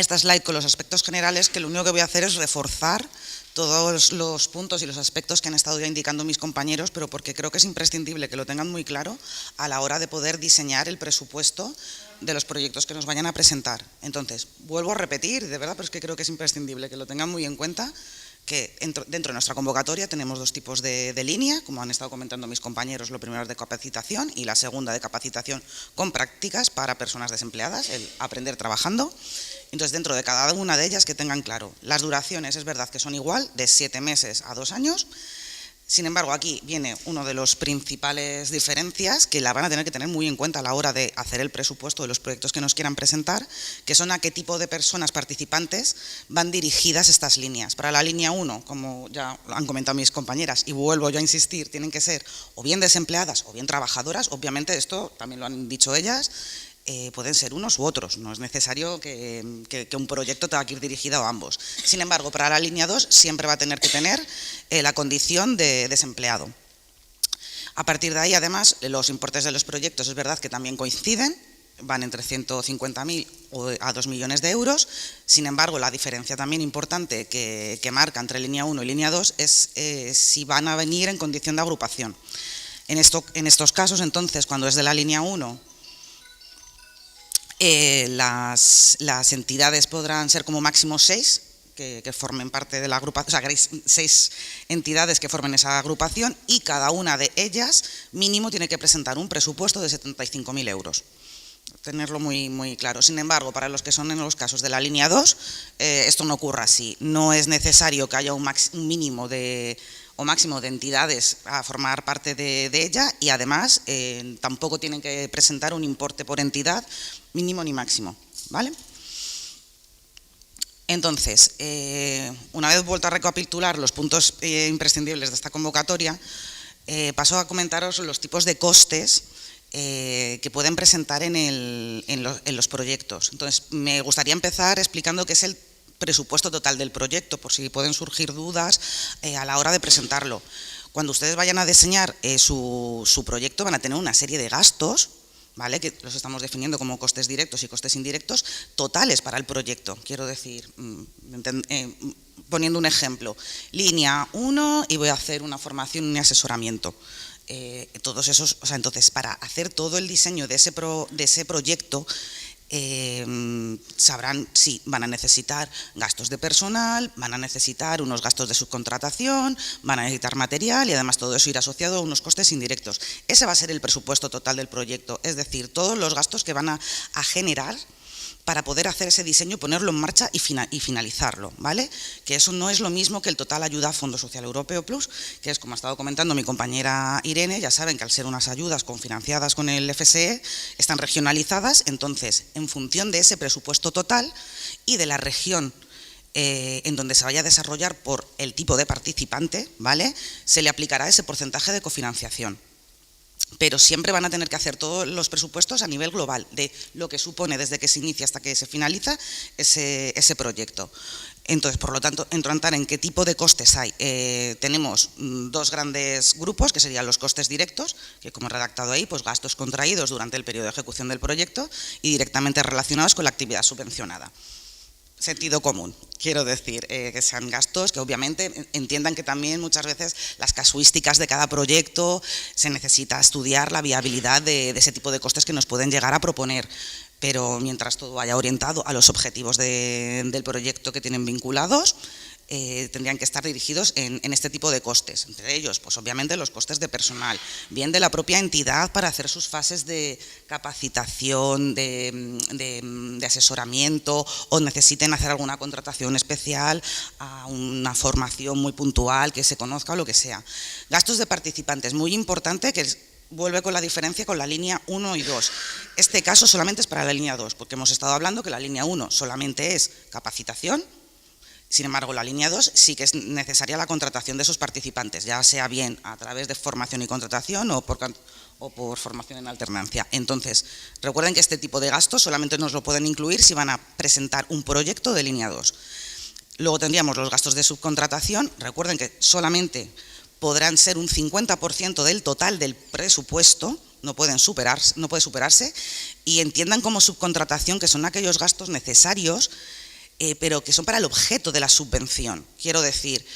slide con los aspectos generales, que lo único que voy a hacer es reforzar todos los puntos y los aspectos que han estado ya indicando mis compañeros, pero porque creo que es imprescindible que lo tengan muy claro a la hora de poder diseñar el presupuesto de los proyectos que nos vayan a presentar. Entonces, vuelvo a repetir, de verdad, pero es que creo que es imprescindible que lo tengan muy en cuenta, que dentro de nuestra convocatoria tenemos dos tipos de línea, como han estado comentando mis compañeros, lo primero es de capacitación y la segunda de capacitación con prácticas para personas desempleadas, el aprender trabajando. Entonces, dentro de cada una de ellas que tengan claro, las duraciones es verdad que son igual, de 7 meses a 2 años, sin embargo, aquí viene una de las principales diferencias que la van a tener que tener muy en cuenta a la hora de hacer el presupuesto de los proyectos que nos quieran presentar, que son a qué tipo de personas participantes van dirigidas estas líneas. Para la línea 1, como ya han comentado mis compañeras, y vuelvo yo a insistir, tienen que ser o bien desempleadas o bien trabajadoras, obviamente esto también lo han dicho ellas, pueden ser unos u otros, no es necesario que un proyecto tenga que ir dirigido a ambos. Sin embargo, para la línea 2 siempre va a tener que tener la condición de desempleado. A partir de ahí, además, los importes de los proyectos es verdad que también coinciden, van entre 150.000 a 2 millones de euros. Sin embargo, la diferencia también importante que marca entre línea 1 y línea 2 es si van a venir en condición de agrupación. En estos casos, entonces, cuando es de la línea 1, las entidades podrán ser como máximo 6, que formen parte de la agrupación, o sea, 6 entidades que formen esa agrupación, y cada una de ellas mínimo tiene que presentar un presupuesto de 75.000 euros. Tenerlo muy, muy claro. Sin embargo, para los que son en los casos de la línea 2, esto no ocurre así. No es necesario que haya un mínimo o máximo de entidades a formar parte de ella, y además tampoco tienen que presentar un importe por entidad mínimo ni máximo, ¿vale? Entonces, una vez vuelto a recapitular los puntos imprescindibles de esta convocatoria, paso a comentaros los tipos de costes que pueden presentar en los proyectos. Entonces, me gustaría empezar explicando qué es el presupuesto total del proyecto, por si pueden surgir dudas a la hora de presentarlo. Cuando ustedes vayan a diseñar su proyecto, van a tener una serie de gastos, ¿vale?, que los estamos definiendo como costes directos y costes indirectos totales para el proyecto. Quiero decir, poniendo un ejemplo, línea 1 y voy a hacer una formación y un asesoramiento. Todos esos, o sea, entonces, para hacer todo el diseño de ese proyecto, sabrán si van a necesitar gastos de personal, van a necesitar unos gastos de subcontratación, van a necesitar material, y además todo eso irá asociado a unos costes indirectos. Ese va a ser el presupuesto total del proyecto, es decir, todos los gastos que van a generar para poder hacer ese diseño, ponerlo en marcha y finalizarlo, ¿vale? Que eso no es lo mismo que el total ayuda a Fondo Social Europeo Plus, que es, como ha estado comentando mi compañera Irene, ya saben que al ser unas ayudas cofinanciadas con el FSE, están regionalizadas. Entonces, en función de ese presupuesto total y de la región en donde se vaya a desarrollar por el tipo de participante, ¿vale?, se le aplicará ese porcentaje de cofinanciación. Pero siempre van a tener que hacer todos los presupuestos a nivel global, de lo que supone desde que se inicia hasta que se finaliza ese proyecto. Entonces, por lo tanto, entrar en qué tipo de costes hay. Tenemos dos grandes grupos, que serían los costes directos, que como he redactado ahí, pues gastos contraídos durante el periodo de ejecución del proyecto y directamente relacionados con la actividad subvencionada. Sentido común, quiero decir, que sean gastos que obviamente entiendan que también muchas veces las casuísticas de cada proyecto se necesita estudiar la viabilidad de ese tipo de costes que nos pueden llegar a proponer, pero mientras todo vaya orientado a los objetivos del proyecto que tienen vinculados, tendrían que estar dirigidos en este tipo de costes. Entre ellos, pues obviamente los costes de personal, bien de la propia entidad para hacer sus fases de capacitación, de asesoramiento, o necesiten hacer alguna contratación especial a una formación muy puntual que se conozca o lo que sea. Gastos de participantes, muy importante, que vuelve con la diferencia con la línea 1 y 2. Este caso solamente es para la línea 2, porque hemos estado hablando que la línea 1 solamente es capacitación. Sin embargo, la línea 2 sí que es necesaria la contratación de esos participantes, ya sea bien a través de formación y contratación o por formación en alternancia. Entonces, recuerden que este tipo de gastos solamente nos lo pueden incluir si van a presentar un proyecto de línea 2. Luego tendríamos los gastos de subcontratación. Recuerden que solamente podrán ser un 50% del total del presupuesto, no puede superarse, y entiendan como subcontratación que son aquellos gastos necesarios, pero que son para el objeto de la subvención. Quiero decir,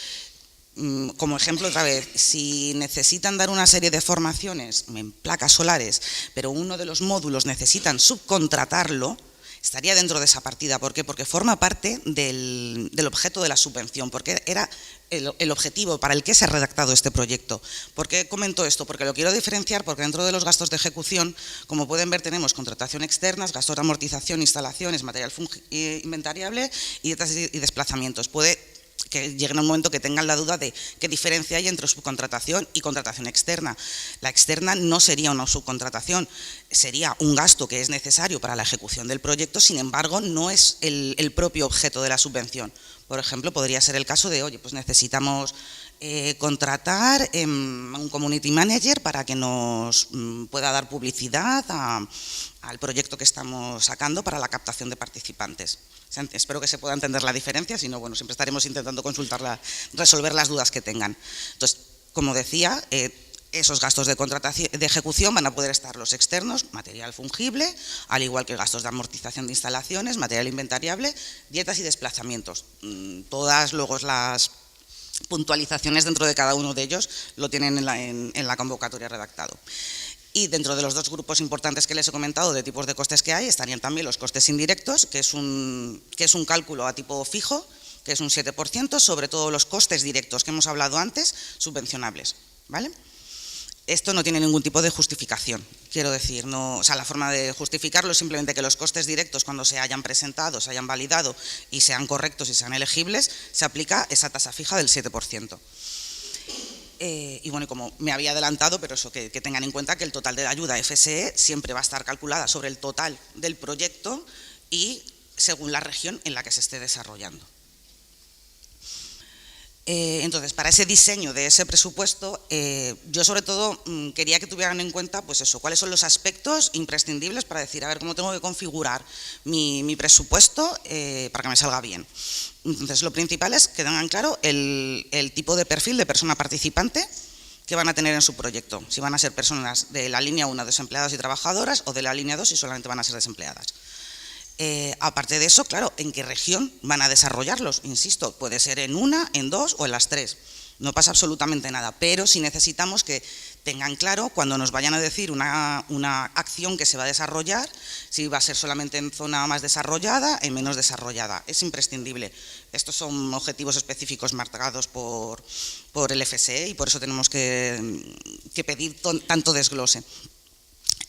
como ejemplo otra vez, si necesitan dar una serie de formaciones en placas solares, pero uno de los módulos necesitan subcontratarlo, estaría dentro de esa partida. ¿Por qué? Porque forma parte del objeto de la subvención, porque era el objetivo para el que se ha redactado este proyecto. ¿Por qué comento esto? Porque lo quiero diferenciar, porque dentro de los gastos de ejecución, como pueden ver, tenemos contratación externas, gastos de amortización, instalaciones, material inventariable y desplazamientos. Puede que lleguen a un momento que tengan la duda de qué diferencia hay entre subcontratación y contratación externa. La externa no sería una subcontratación, sería un gasto que es necesario para la ejecución del proyecto, sin embargo, no es el propio objeto de la subvención. Por ejemplo, podría ser el caso de, oye, pues necesitamos contratar un community manager para que nos pueda dar publicidad al proyecto que estamos sacando para la captación de participantes. Espero que se pueda entender la diferencia, si no, bueno, siempre estaremos intentando resolver las dudas que tengan. Entonces, como decía, esos gastos de contratación, de ejecución van a poder estar los externos, material fungible, al igual que gastos de amortización de instalaciones, material inventariable, dietas y desplazamientos. Todas luego las puntualizaciones dentro de cada uno de ellos lo tienen en la convocatoria redactado. Y dentro de los dos grupos importantes que les he comentado de tipos de costes que hay, estarían también los costes indirectos, que es un cálculo a tipo fijo, que es un 7%, sobre todos los costes directos que hemos hablado antes, subvencionables, ¿vale? Esto no tiene ningún tipo de justificación, quiero decir, no, o sea, la forma de justificarlo es simplemente que los costes directos, cuando se hayan presentado, se hayan validado y sean correctos y sean elegibles, se aplica esa tasa fija del 7%. Y bueno, como me había adelantado, pero eso, que tengan en cuenta que el total de la ayuda FSE siempre va a estar calculada sobre el total del proyecto y según la región en la que se esté desarrollando. Entonces, para ese diseño de ese presupuesto, yo sobre todo quería que tuvieran en cuenta, pues eso, cuáles son los aspectos imprescindibles para decir, a ver, cómo tengo que configurar mi presupuesto para que me salga bien. Entonces, lo principal es que tengan claro el tipo de perfil de persona participante que van a tener en su proyecto. Si van a ser personas de la línea 1, desempleadas y trabajadoras, o de la línea 2, si solamente van a ser desempleadas. Aparte de eso, claro, ¿en qué región van a desarrollarlos? Insisto, puede ser en una, en dos o en las tres. No pasa absolutamente nada, pero sí necesitamos que tengan claro cuando nos vayan a decir una acción que se va a desarrollar, si va a ser solamente en zona más desarrollada, en menos desarrollada. Es imprescindible. Estos son objetivos específicos marcados por el FSE y por eso tenemos que pedir tanto desglose.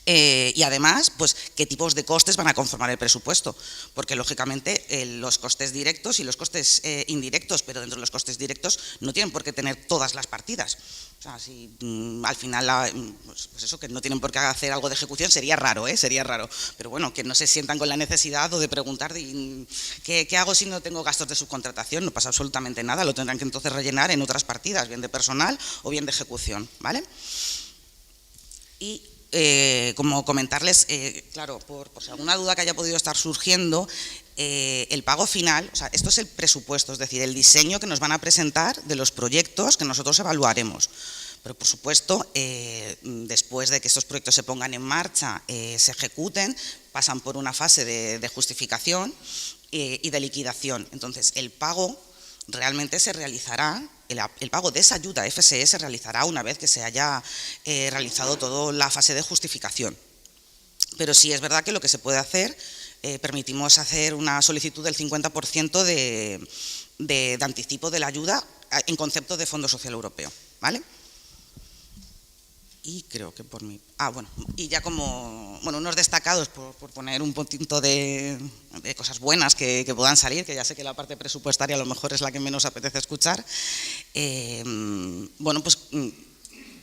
Y además, pues, qué tipos de costes van a conformar el presupuesto, porque lógicamente los costes directos y los costes indirectos, pero dentro de los costes directos no tienen por qué tener todas las partidas. O sea, si al final, pues eso, que no tienen por qué hacer algo de ejecución, sería raro, sería raro. Pero bueno, que no se sientan con la necesidad o de preguntar ¿qué hago si no tengo gastos de subcontratación? No pasa absolutamente nada, lo tendrán que entonces rellenar en otras partidas, bien de personal o bien de ejecución, ¿vale? Y como comentarles, claro, por si alguna duda que haya podido estar surgiendo, el pago final, o sea, esto es el presupuesto, es decir, el diseño que nos van a presentar de los proyectos que nosotros evaluaremos. Pero, por supuesto, después de que estos proyectos se pongan en marcha, se ejecuten, pasan por una fase de justificación y de liquidación. Entonces, el pago realmente se realizará, el pago de esa ayuda FSE se realizará una vez que se haya realizado toda la fase de justificación. Pero sí es verdad que lo que se puede hacer, permitimos hacer una solicitud del 50% de anticipo de la ayuda en concepto de Fondo Social Europeo, ¿vale? Y creo que por mí... bueno, y ya como, bueno, unos destacados por poner un puntito de cosas buenas que puedan salir, que ya sé que la parte presupuestaria a lo mejor es la que menos apetece escuchar. Bueno, pues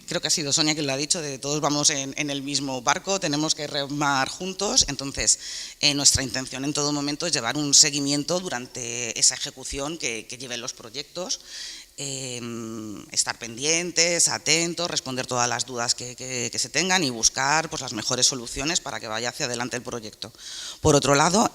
creo que ha sido Sonia quien lo ha dicho, de todos vamos en el mismo barco, tenemos que remar juntos, entonces nuestra intención en todo momento es llevar un seguimiento durante esa ejecución que lleven los proyectos. Estar pendientes, atentos, responder todas las dudas que se tengan y buscar, pues, las mejores soluciones para que vaya hacia adelante el proyecto. Por otro lado,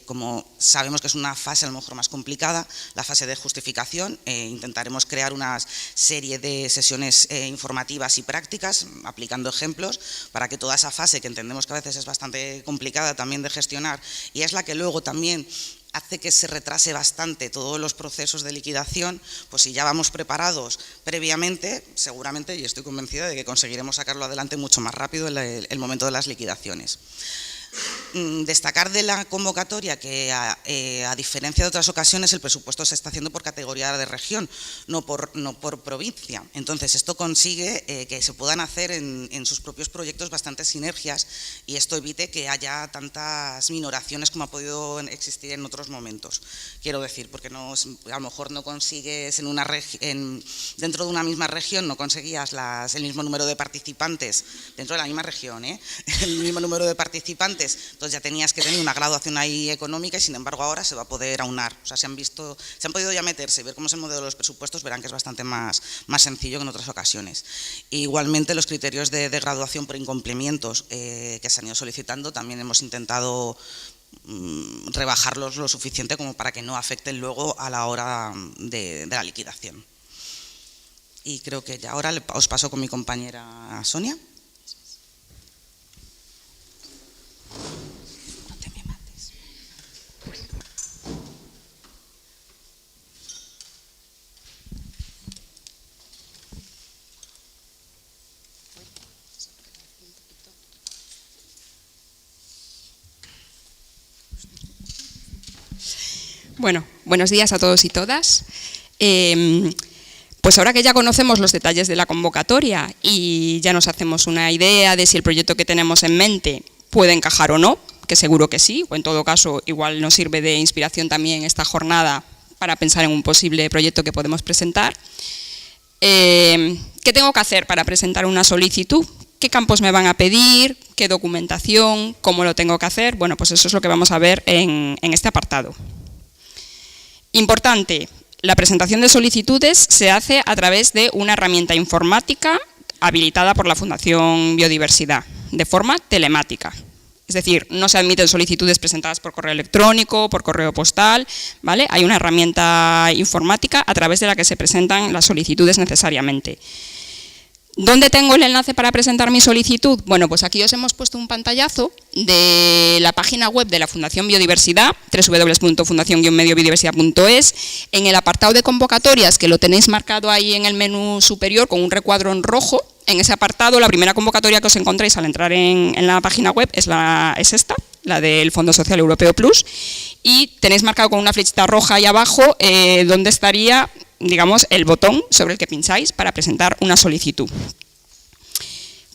como sabemos que es una fase a lo mejor más complicada, la fase de justificación, intentaremos crear una serie de sesiones informativas y prácticas, aplicando ejemplos, para que toda esa fase, que entendemos que a veces es bastante complicada también de gestionar, y es la que luego también hace que se retrase bastante todos los procesos de liquidación, pues si ya vamos preparados previamente, seguramente, y estoy convencida de que conseguiremos sacarlo adelante mucho más rápido en el momento de las liquidaciones. Destacar de la convocatoria que a diferencia de otras ocasiones el presupuesto se está haciendo por categoría de región, no por provincia. Entonces esto consigue que se puedan hacer en sus propios proyectos bastantes sinergias y esto evite que haya tantas minoraciones como ha podido existir en otros momentos. Quiero decir, porque a lo mejor no consigues dentro de una misma región no conseguías el mismo número de participantes dentro de la misma región, el mismo número de participantes Entonces ya tenías que tener una graduación ahí económica y sin embargo ahora se va a poder aunar. O sea, se han podido ya meterse y ver cómo es el modelo de los presupuestos, verán que es bastante más sencillo que en otras ocasiones. Igualmente los criterios de graduación por incumplimientos que se han ido solicitando también hemos intentado rebajarlos lo suficiente como para que no afecten luego a la hora de la liquidación. Y creo que ya ahora os paso con mi compañera Sonia. Bueno, buenos días a todos y todas. Pues ahora que ya conocemos los detalles de la convocatoria y ya nos hacemos una idea de si el proyecto que tenemos en mente puede encajar o no, que seguro que sí, o en todo caso igual nos sirve de inspiración también esta jornada para pensar en un posible proyecto que podemos presentar. ¿Qué tengo que hacer para presentar una solicitud? ¿Qué campos me van a pedir? ¿Qué documentación? ¿Cómo lo tengo que hacer? Bueno, pues eso es lo que vamos a ver en este apartado. Importante, la presentación de solicitudes se hace a través de una herramienta informática habilitada por la Fundación Biodiversidad, de forma telemática. Es decir, no se admiten solicitudes presentadas por correo electrónico, por correo postal, ¿vale? Hay una herramienta informática a través de la que se presentan las solicitudes necesariamente. ¿Dónde tengo el enlace para presentar mi solicitud? Bueno, pues aquí os hemos puesto un pantallazo de la página web de la Fundación Biodiversidad, www.fundacion-mediobiodiversidad.es. En el apartado de convocatorias, que lo tenéis marcado ahí en el menú superior con un recuadro en rojo, en ese apartado la primera convocatoria que os encontráis al entrar en la página web es esta, la del Fondo Social Europeo Plus, y tenéis marcado con una flechita roja ahí abajo donde estaría, digamos, el botón sobre el que pincháis para presentar una solicitud.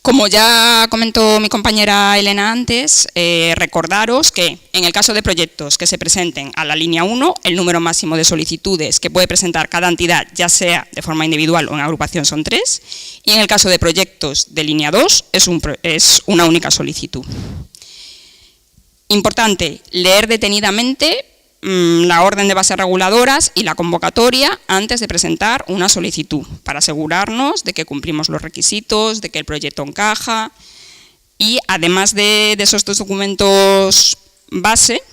Como ya comentó mi compañera Elena antes, recordaros que en el caso de proyectos que se presenten a la línea 1, el número máximo de solicitudes que puede presentar cada entidad, ya sea de forma individual o en agrupación, son 3, y en el caso de proyectos de línea 2 es una única solicitud. Importante, leer detenidamente la orden de bases reguladoras y la convocatoria antes de presentar una solicitud, para asegurarnos de que cumplimos los requisitos, de que el proyecto encaja, y además de esos dos documentos base,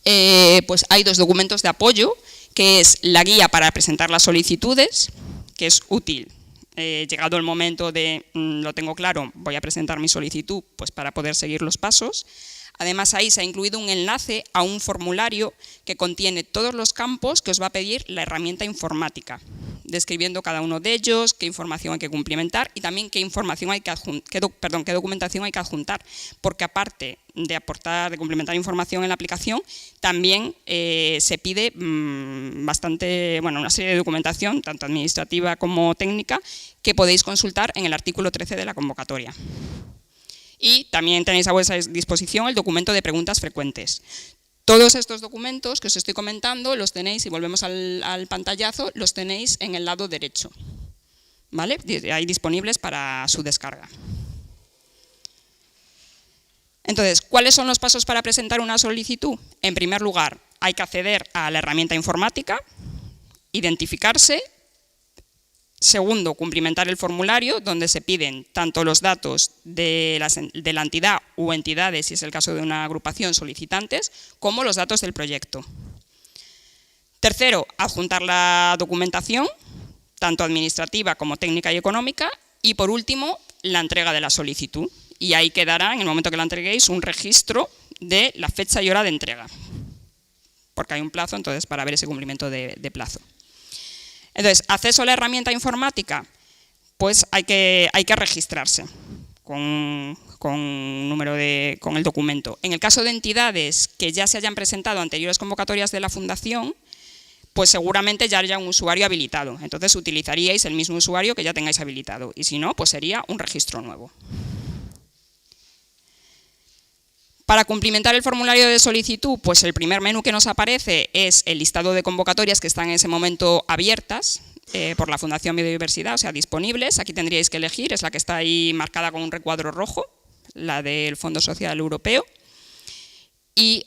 pues hay 2 documentos de apoyo, que es la guía para presentar las solicitudes, que es útil. Llegado el momento de, lo tengo claro, voy a presentar mi solicitud, pues para poder seguir los pasos. Además, ahí se ha incluido un enlace a un formulario que contiene todos los campos que os va a pedir la herramienta informática, describiendo cada uno de ellos, qué información hay que cumplimentar y también qué documentación hay que adjuntar, porque aparte de complementar información en la aplicación, también se pide una serie de documentación, tanto administrativa como técnica, que podéis consultar en el artículo 13 de la convocatoria. Y también tenéis a vuestra disposición el documento de preguntas frecuentes. Todos estos documentos que os estoy comentando los tenéis, si volvemos al pantallazo, los tenéis en el lado derecho, ¿vale? Ahí disponibles para su descarga. Entonces, ¿cuáles son los pasos para presentar una solicitud? En primer lugar, hay que acceder a la herramienta informática, identificarse. Segundo, cumplimentar el formulario, donde se piden tanto los datos de la entidad u entidades, si es el caso de una agrupación, solicitantes, como los datos del proyecto. Tercero, adjuntar la documentación, tanto administrativa como técnica y económica. Y por último, la entrega de la solicitud. Y ahí quedará, en el momento que la entreguéis, un registro de la fecha y hora de entrega. Porque hay un plazo, entonces, para ver ese cumplimiento de plazo. Entonces, acceso a la herramienta informática, pues hay que registrarse con el documento. En el caso de entidades que ya se hayan presentado anteriores convocatorias de la Fundación, pues seguramente ya haya un usuario habilitado. Entonces utilizaríais el mismo usuario que ya tengáis habilitado, y si no, pues sería un registro nuevo. Para cumplimentar el formulario de solicitud, pues el primer menú que nos aparece es el listado de convocatorias que están en ese momento abiertas por la Fundación Biodiversidad, o sea, disponibles. Aquí tendríais que elegir, es la que está ahí marcada con un recuadro rojo, la del Fondo Social Europeo. Y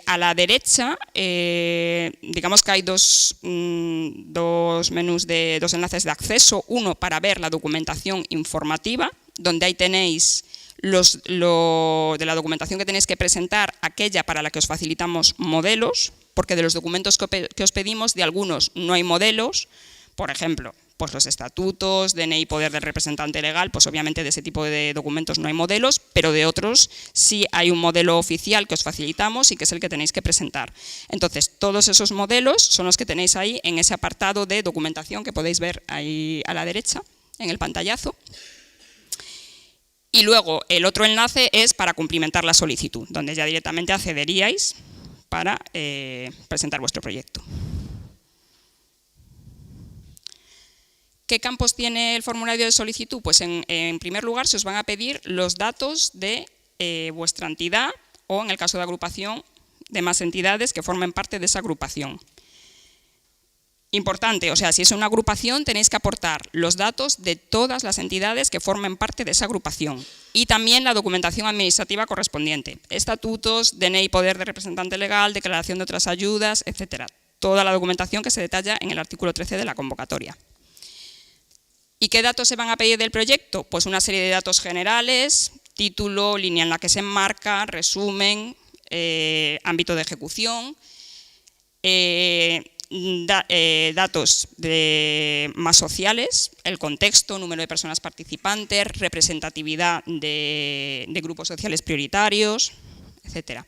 a la derecha, digamos que hay dos menús, dos enlaces de acceso. Uno para ver la documentación informativa, donde ahí tenéis de la documentación que tenéis que presentar, aquella para la que os facilitamos modelos, porque de los documentos que os pedimos, de algunos no hay modelos. Por ejemplo, pues los estatutos, DNI, poder del representante legal, pues obviamente de ese tipo de documentos no hay modelos, pero de otros sí hay un modelo oficial que os facilitamos y que es el que tenéis que presentar. Entonces, todos esos modelos son los que tenéis ahí en ese apartado de documentación que podéis ver ahí a la derecha, en el pantallazo. Y luego el otro enlace es para cumplimentar la solicitud, donde ya directamente accederíais para presentar vuestro proyecto. ¿Qué campos tiene el formulario de solicitud? Pues en primer lugar se os van a pedir los datos de vuestra entidad o, en el caso de agrupación, de más entidades que formen parte de esa agrupación. Importante, o sea, si es una agrupación tenéis que aportar los datos de todas las entidades que formen parte de esa agrupación y también la documentación administrativa correspondiente, estatutos, DNI, poder de representante legal, declaración de otras ayudas, etcétera. Toda la documentación que se detalla en el artículo 13 de la convocatoria. ¿Y qué datos se van a pedir del proyecto? Pues una serie de datos generales, título, línea en la que se enmarca, resumen, ámbito de ejecución, datos más sociales, el contexto, número de personas participantes, representatividad de grupos sociales prioritarios, etcétera.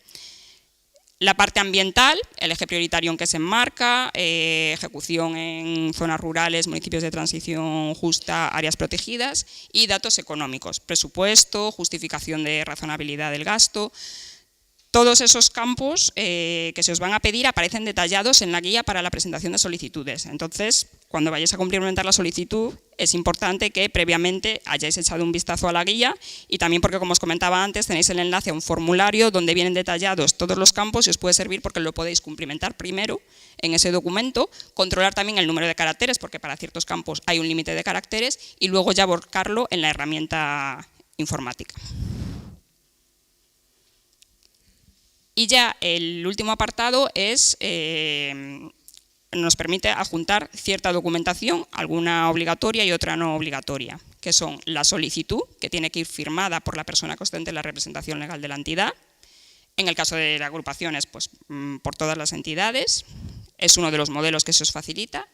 La parte ambiental, el eje prioritario en que se enmarca, ejecución en zonas rurales, municipios de transición justa, áreas protegidas, y datos económicos, presupuesto, justificación de razonabilidad del gasto. Todos esos campos que se os van a pedir aparecen detallados en la guía para la presentación de solicitudes. Entonces, cuando vayáis a cumplimentar la solicitud, es importante que previamente hayáis echado un vistazo a la guía y también porque, como os comentaba antes, tenéis el enlace a un formulario donde vienen detallados todos los campos y os puede servir porque lo podéis cumplimentar primero en ese documento, controlar también el número de caracteres, porque para ciertos campos hay un límite de caracteres, y luego ya volcarlo en la herramienta informática. Y ya el último apartado es, nos permite adjuntar cierta documentación, alguna obligatoria y otra no obligatoria, que son la solicitud, que tiene que ir firmada por la persona que ostente la representación legal de la entidad. En el caso de las agrupaciones, pues por todas las entidades, es uno de los modelos que se os facilita.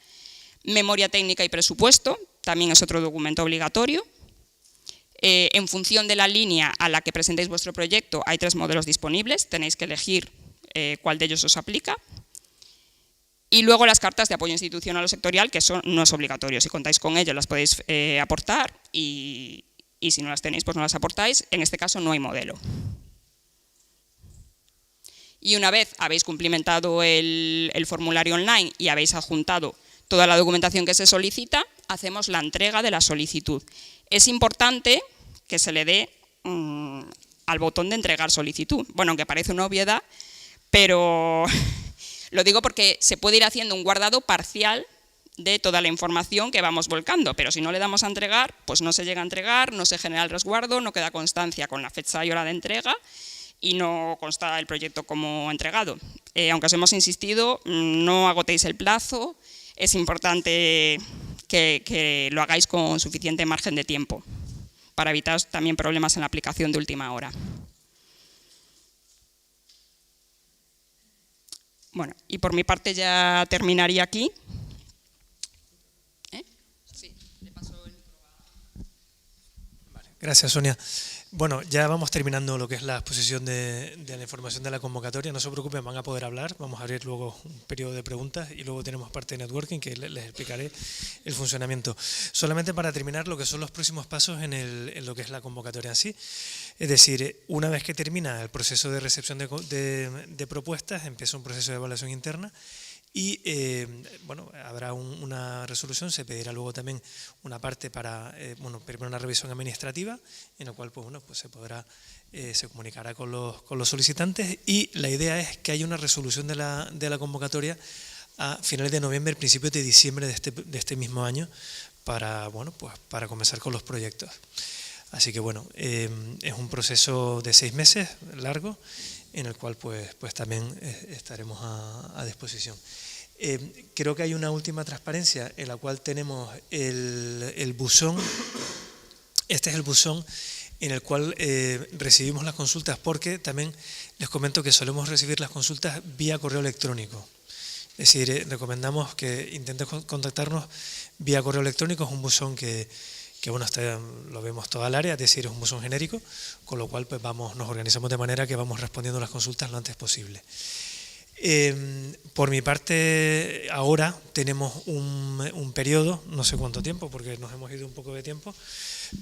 Memoria técnica y presupuesto, también es otro documento obligatorio. En función de la línea a la que presentéis vuestro proyecto, hay 3 modelos disponibles, tenéis que elegir cuál de ellos os aplica. Y luego las cartas de apoyo institucional o sectorial, que eso no es obligatorio, si contáis con ellas las podéis aportar y si no las tenéis, pues no las aportáis, en este caso no hay modelo. Y una vez habéis cumplimentado el formulario online y habéis adjuntado toda la documentación que se solicita, hacemos la entrega de la solicitud. Es importante que se le dé al botón de entregar solicitud. Bueno, aunque parece una obviedad, pero lo digo porque se puede ir haciendo un guardado parcial de toda la información que vamos volcando, pero si no le damos a entregar, pues no se llega a entregar, no se genera el resguardo, no queda constancia con la fecha y hora de entrega y no consta el proyecto como entregado. Aunque os hemos insistido, no agotéis el plazo, es importante que lo hagáis con suficiente margen de tiempo para evitar también problemas en la aplicación de última hora. Bueno, y por mi parte ya terminaría aquí. Sí, le paso el micro a... Vale, gracias, Sonia. Bueno, ya vamos terminando lo que es la exposición de la información de la convocatoria. No se preocupen, van a poder hablar. Vamos a abrir luego un periodo de preguntas y luego tenemos parte de networking que les explicaré el funcionamiento. Solamente para terminar lo que son los próximos pasos en lo que es la convocatoria en sí. Es decir, una vez que termina el proceso de recepción de propuestas, empieza un proceso de evaluación interna. Y bueno, habrá una resolución, se pedirá luego también una parte para, primero una revisión administrativa, en la cual pues se podrá, se comunicará con los solicitantes y la idea es que haya una resolución de la convocatoria a finales de noviembre, principios de diciembre de este mismo año para comenzar con los proyectos. Así que bueno, es un proceso de 6 meses largo en el cual pues también estaremos a disposición. Creo que hay una última transparencia en la cual tenemos el buzón. Este es el buzón en el cual recibimos las consultas, porque también les comento que solemos recibir las consultas vía correo electrónico. Es decir, recomendamos que intenten contactarnos vía correo electrónico. Es un buzón que bueno, lo vemos toda el área, es decir, es un buzón genérico, con lo cual pues nos organizamos de manera que vamos respondiendo las consultas lo antes posible. Por mi parte, ahora tenemos un periodo, no sé cuánto tiempo, porque nos hemos ido un poco de tiempo,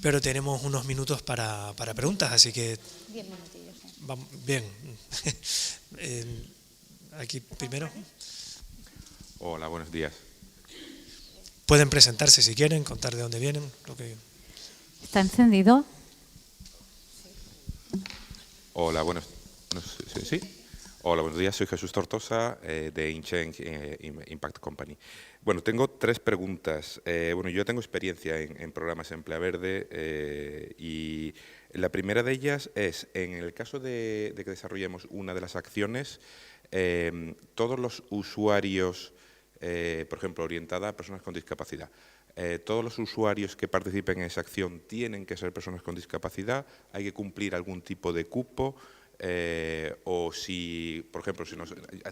pero tenemos unos minutos para preguntas, así que... 10 minutillos. Bien. Aquí primero. Hola, buenos días. Pueden presentarse si quieren, contar de dónde vienen. ¿Está encendido? Hola, ¿sí? Hola, buenos días. Soy Jesús Tortosa, de InChange Impact Company. Bueno, tengo 3 preguntas. Bueno, yo tengo experiencia en programas Emplea Verde y la primera de ellas es, en el caso de que desarrollemos una de las acciones, todos los usuarios, por ejemplo, orientada a personas con discapacidad, todos los usuarios que participen en esa acción tienen que ser personas con discapacidad, hay que cumplir algún tipo de cupo, o si, por ejemplo, si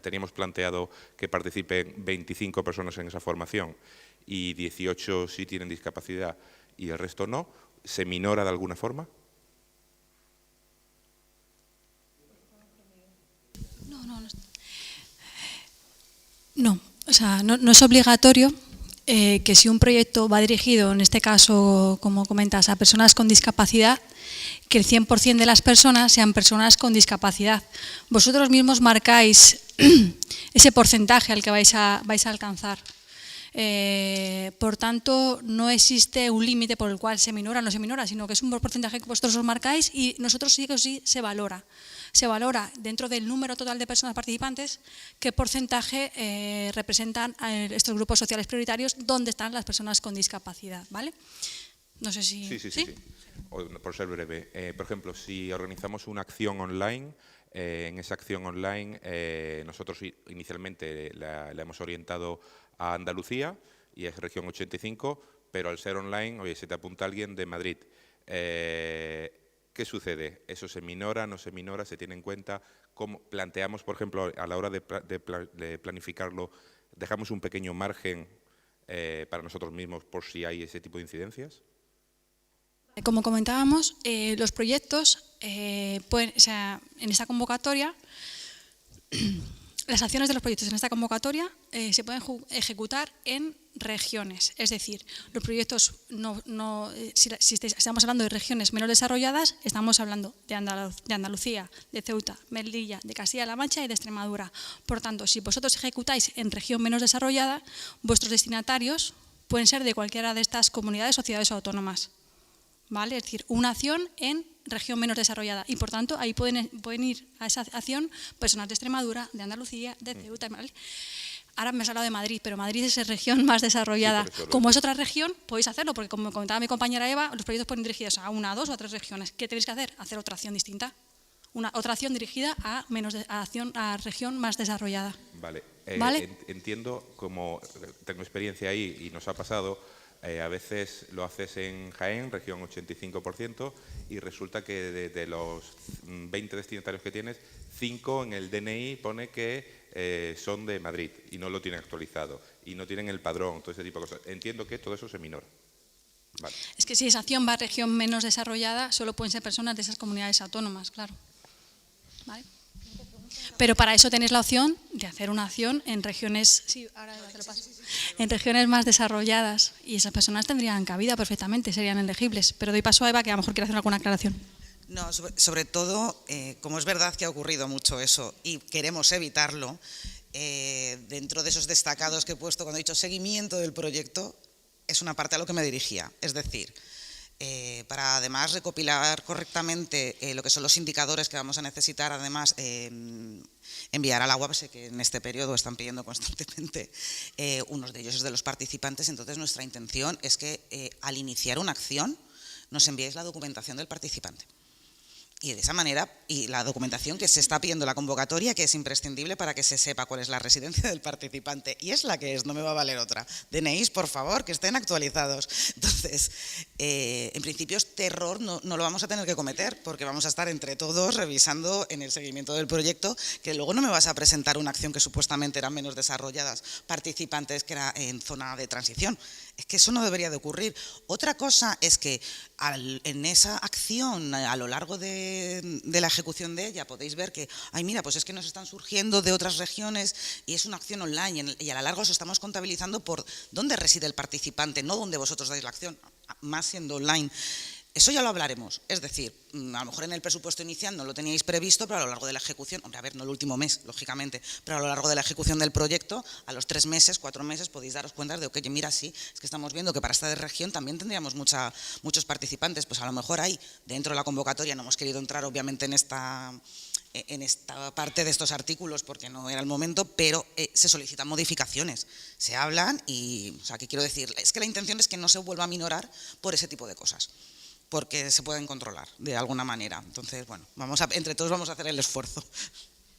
teníamos planteado que participen 25 personas en esa formación y 18 sí tienen discapacidad y el resto no, ¿se minora de alguna forma? No, o sea, no es obligatorio que si un proyecto va dirigido, en este caso, como comentas, a personas con discapacidad, que el 100% de las personas sean personas con discapacidad. Vosotros mismos marcáis ese porcentaje al que vais a alcanzar. Por tanto, no existe un límite por el cual se minora o no se minora, sino que es un porcentaje que vosotros os marcáis y nosotros sí que sí se valora. Se valora dentro del número total de personas participantes qué porcentaje representan estos grupos sociales prioritarios donde están las personas con discapacidad, ¿vale? No sé si... Sí. Por ser breve, por ejemplo, si organizamos una acción online, en esa acción online nosotros inicialmente la hemos orientado a Andalucía y es región 85, pero al ser online, oye, se te apunta alguien de Madrid. ¿Qué sucede? ¿Eso se minora, no se minora, se tiene en cuenta? ¿Cómo planteamos, por ejemplo, a la hora de planificarlo, dejamos un pequeño margen para nosotros mismos por si hay ese tipo de incidencias? Como comentábamos, los proyectos, en esta convocatoria, las acciones de los proyectos en esta convocatoria se pueden ejecutar en regiones, es decir, los proyectos, si estamos hablando de regiones menos desarrolladas, estamos hablando de Andalucía, de Ceuta, Melilla, de Castilla-La Mancha y de Extremadura. Por tanto, si vosotros ejecutáis en región menos desarrollada, vuestros destinatarios pueden ser de cualquiera de estas comunidades o ciudades autónomas, ¿vale? Es decir, una acción en región menos desarrollada y por tanto ahí pueden ir a esa acción personas de Extremadura, de Andalucía, de Ceuta, ¿vale? Ahora me has hablado de Madrid, pero Madrid es la región más desarrollada. Sí, como es otra región, podéis hacerlo, porque como comentaba mi compañera Eva, los proyectos pueden ir dirigidos a 1, 2 o 3 regiones. ¿Qué tenéis que hacer? Hacer otra acción distinta. Otra acción dirigida a región más desarrollada. Vale. ¿Vale? Entiendo, como tengo experiencia ahí y nos ha pasado, a veces lo haces en Jaén, región 85%, y resulta que de los 20 destinatarios que tienes, 5 en el DNI pone que son de Madrid y no lo tienen actualizado y no tienen el padrón, todo ese tipo de cosas. Entiendo que todo eso se minora. Vale. Es que si esa acción va a región menos desarrollada, solo pueden ser personas de esas comunidades autónomas, claro. ¿Vale? Pero para eso tenéis la opción de hacer una acción en regiones, en regiones más desarrolladas y esas personas tendrían cabida perfectamente, serían elegibles. Pero doy paso a Eva, que a lo mejor quiere hacer alguna aclaración. No, sobre todo, como es verdad que ha ocurrido mucho eso y queremos evitarlo, dentro de esos destacados que he puesto cuando he dicho seguimiento del proyecto, es una parte a lo que me dirigía. Es decir, para además recopilar correctamente lo que son los indicadores que vamos a necesitar, además enviar a la web, sé que en este periodo están pidiendo constantemente, unos de ellos es de los participantes, entonces nuestra intención es que al iniciar una acción nos enviéis la documentación del participante. Y de esa manera, y la documentación que se está pidiendo la convocatoria, que es imprescindible para que se sepa cuál es la residencia del participante. Y es la que es, no me va a valer otra. DNIs, por favor, que estén actualizados. Entonces, en principio este error no lo vamos a tener que cometer, porque vamos a estar entre todos revisando en el seguimiento del proyecto, que luego no me vas a presentar una acción que supuestamente eran menos desarrolladas, participantes que era en zona de transición. Es que eso no debería de ocurrir. Otra cosa es que en esa acción, a lo largo de la ejecución de ella, podéis ver que, ay, mira, pues es que nos están surgiendo de otras regiones y es una acción online y a la larga os estamos contabilizando por dónde reside el participante, no dónde vosotros dais la acción, más siendo online. Eso ya lo hablaremos, es decir, a lo mejor en el presupuesto inicial no lo teníais previsto, pero a lo largo de la ejecución, hombre, a ver, no el último mes, lógicamente, pero a lo largo de la ejecución del proyecto, a los 3 meses, 4 meses, podéis daros cuenta de, ok, mira, sí, es que estamos viendo que para esta región también tendríamos muchos participantes, pues a lo mejor ahí, dentro de la convocatoria, no hemos querido entrar obviamente en esta parte de estos artículos porque no era el momento, pero se solicitan modificaciones, se hablan y, o sea, ¿qué quiero decir? Es que la intención es que no se vuelva a minorar por ese tipo de cosas, porque se pueden controlar de alguna manera. Entonces, bueno, entre todos vamos a hacer el esfuerzo.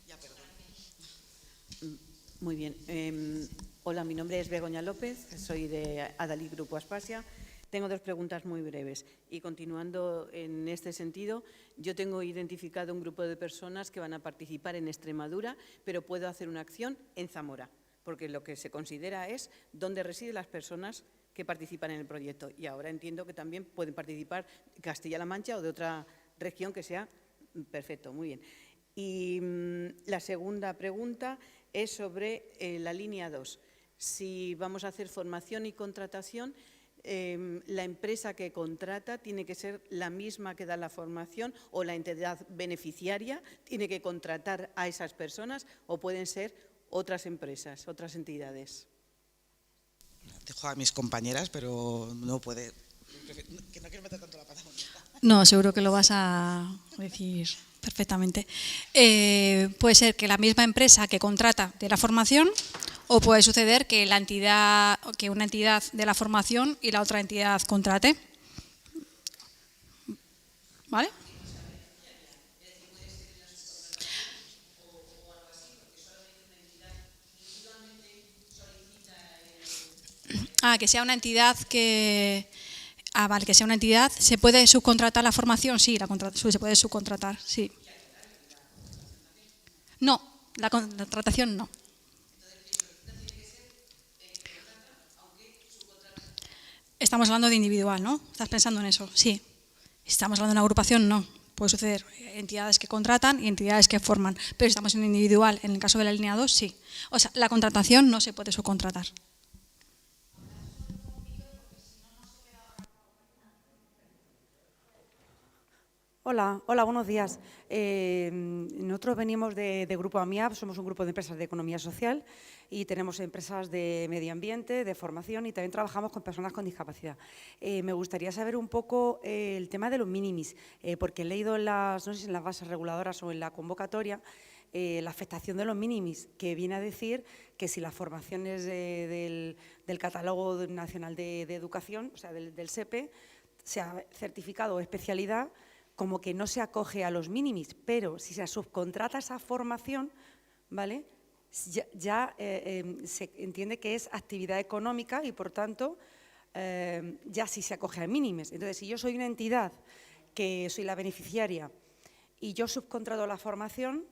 Ya, perdón. Muy bien. Hola, mi nombre es Begoña López, soy de Adalid Grupo Aspasia. Tengo 2 preguntas muy breves y continuando en este sentido, yo tengo identificado un grupo de personas que van a participar en Extremadura, pero puedo hacer una acción en Zamora, porque lo que se considera es dónde residen las personas que participan en el proyecto. Y ahora entiendo que también pueden participar Castilla-La Mancha o de otra región que sea perfecto, muy bien. Y la segunda pregunta es sobre la línea 2. Si vamos a hacer formación y contratación, la empresa que contrata tiene que ser la misma que da la formación o la entidad beneficiaria tiene que contratar a esas personas o pueden ser otras empresas, otras entidades. Dejo a mis compañeras, pero no puede. Que no quiero meter tanto la pata. No, seguro que lo vas a decir perfectamente. Puede ser que la misma empresa que contrata de la formación, o puede suceder que una entidad de la formación y la otra entidad contrate. ¿Vale? Que sea una entidad que... vale, que sea una entidad. ¿Se puede subcontratar la formación? Sí, se puede subcontratar, sí. No, la contratación no. Estamos hablando de individual, ¿no? ¿Estás pensando en eso? Sí. Estamos hablando de una agrupación, no. Puede suceder entidades que contratan y entidades que forman. Pero estamos en individual. En el caso de la línea 2, sí. O sea, la contratación no se puede subcontratar. Hola, buenos días. Nosotros venimos de Grupo AMIAP, somos un grupo de empresas de economía social y tenemos empresas de medio ambiente, de formación y también trabajamos con personas con discapacidad. Me gustaría saber un poco el tema de los minimis, porque he leído no sé si en las bases reguladoras o en la convocatoria, la afectación de los minimis, que viene a decir que si las formaciones del Catálogo Nacional de Educación, o sea, del SEPE, sea certificado o especialidad, como que no se acoge a los minimis, pero si se subcontrata esa formación, ¿vale? Ya se entiende que es actividad económica y, por tanto, ya sí se acoge a minimis. Entonces, si yo soy una entidad que soy la beneficiaria y yo subcontrato la formación,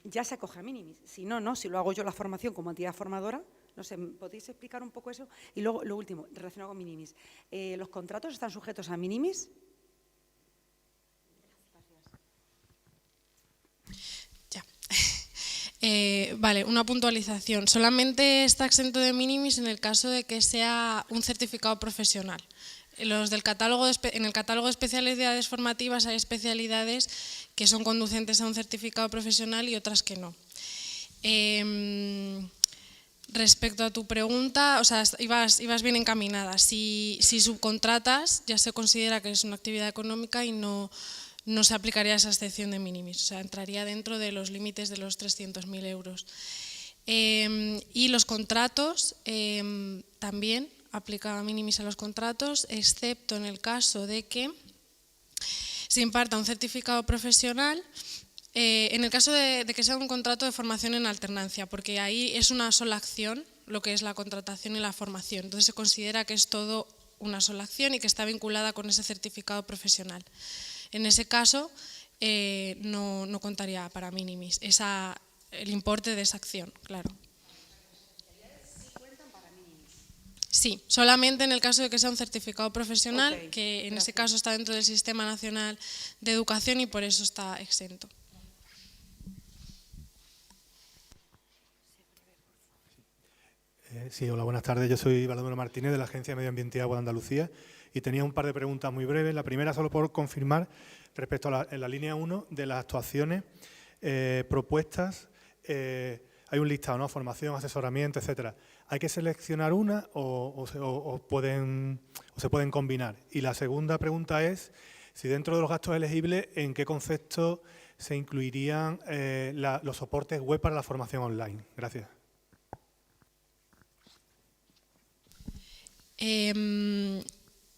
ya se acoge a minimis. Si no, no, si lo hago yo la formación como entidad formadora, no sé, ¿podéis explicar un poco eso? Y luego, lo último, relacionado con minimis. ¿Los contratos están sujetos a minimis? Vale, una puntualización. Solamente está exento de minimis en el caso de que sea un certificado profesional. En el catálogo de especialidades formativas hay especialidades que son conducentes a un certificado profesional y otras que no. Respecto a tu pregunta, o sea, ibas bien encaminada. Si subcontratas, ya se considera que es una actividad económica y no se aplicaría esa excepción de minimis, o sea, entraría dentro de los límites de los 300.000 euros. Y los contratos, también aplica minimis a los contratos, excepto en el caso de que se imparta un certificado profesional en el caso de que sea un contrato de formación en alternancia, porque ahí es una sola acción lo que es la contratación y la formación. Entonces se considera que es todo una sola acción y que está vinculada con ese certificado profesional. En ese caso no contaría para minimis el importe de esa acción, claro. Sí, solamente en el caso de que sea un certificado profesional, que en ese caso está dentro del Sistema Nacional de Educación y por eso está exento. Sí, hola, buenas tardes. Yo soy Baldomero Martínez de la Agencia de Medio Ambiente y Agua de Andalucía y tenía un par de preguntas muy breves. La primera, solo por confirmar, respecto a en la línea 1 de las actuaciones propuestas, hay un listado, ¿no? Formación, asesoramiento, etcétera. ¿Hay que seleccionar una o se pueden combinar? Y la segunda pregunta es, si dentro de los gastos elegibles, ¿en qué concepto se incluirían los soportes web para la formación online? Gracias.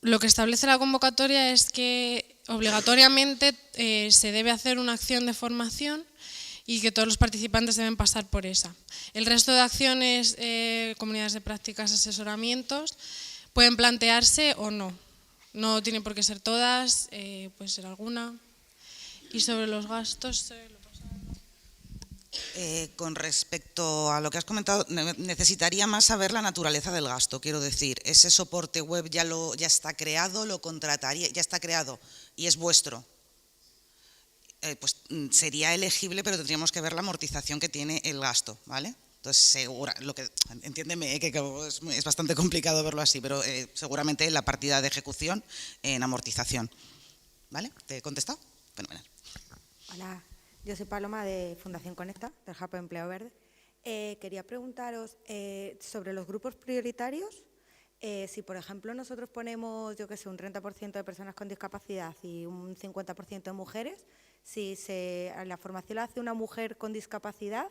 Lo que establece la convocatoria es que obligatoriamente se debe hacer una acción de formación y que todos los participantes deben pasar por esa. El resto de acciones, comunidades de prácticas, asesoramientos, pueden plantearse o no. No tienen por qué ser todas, puede ser alguna. Y sobre los gastos... Con respecto a lo que has comentado, necesitaría más saber la naturaleza del gasto, quiero decir, ese soporte web ya está creado, lo contrataría, ya está creado y es vuestro, pues sería elegible, pero tendríamos que ver la amortización que tiene el gasto, ¿vale? Entonces, entiéndeme que es bastante complicado verlo así, pero seguramente en la partida de ejecución, en amortización, ¿vale? ¿Te he contestado? Fenomenal. Hola. Yo soy Paloma de Fundación Conecta, del Hub de Empleo Verde. Quería preguntaros sobre los grupos prioritarios. Si, por ejemplo, nosotros ponemos, yo que sé, un 30% de personas con discapacidad y un 50% de mujeres, si la formación la hace una mujer con discapacidad,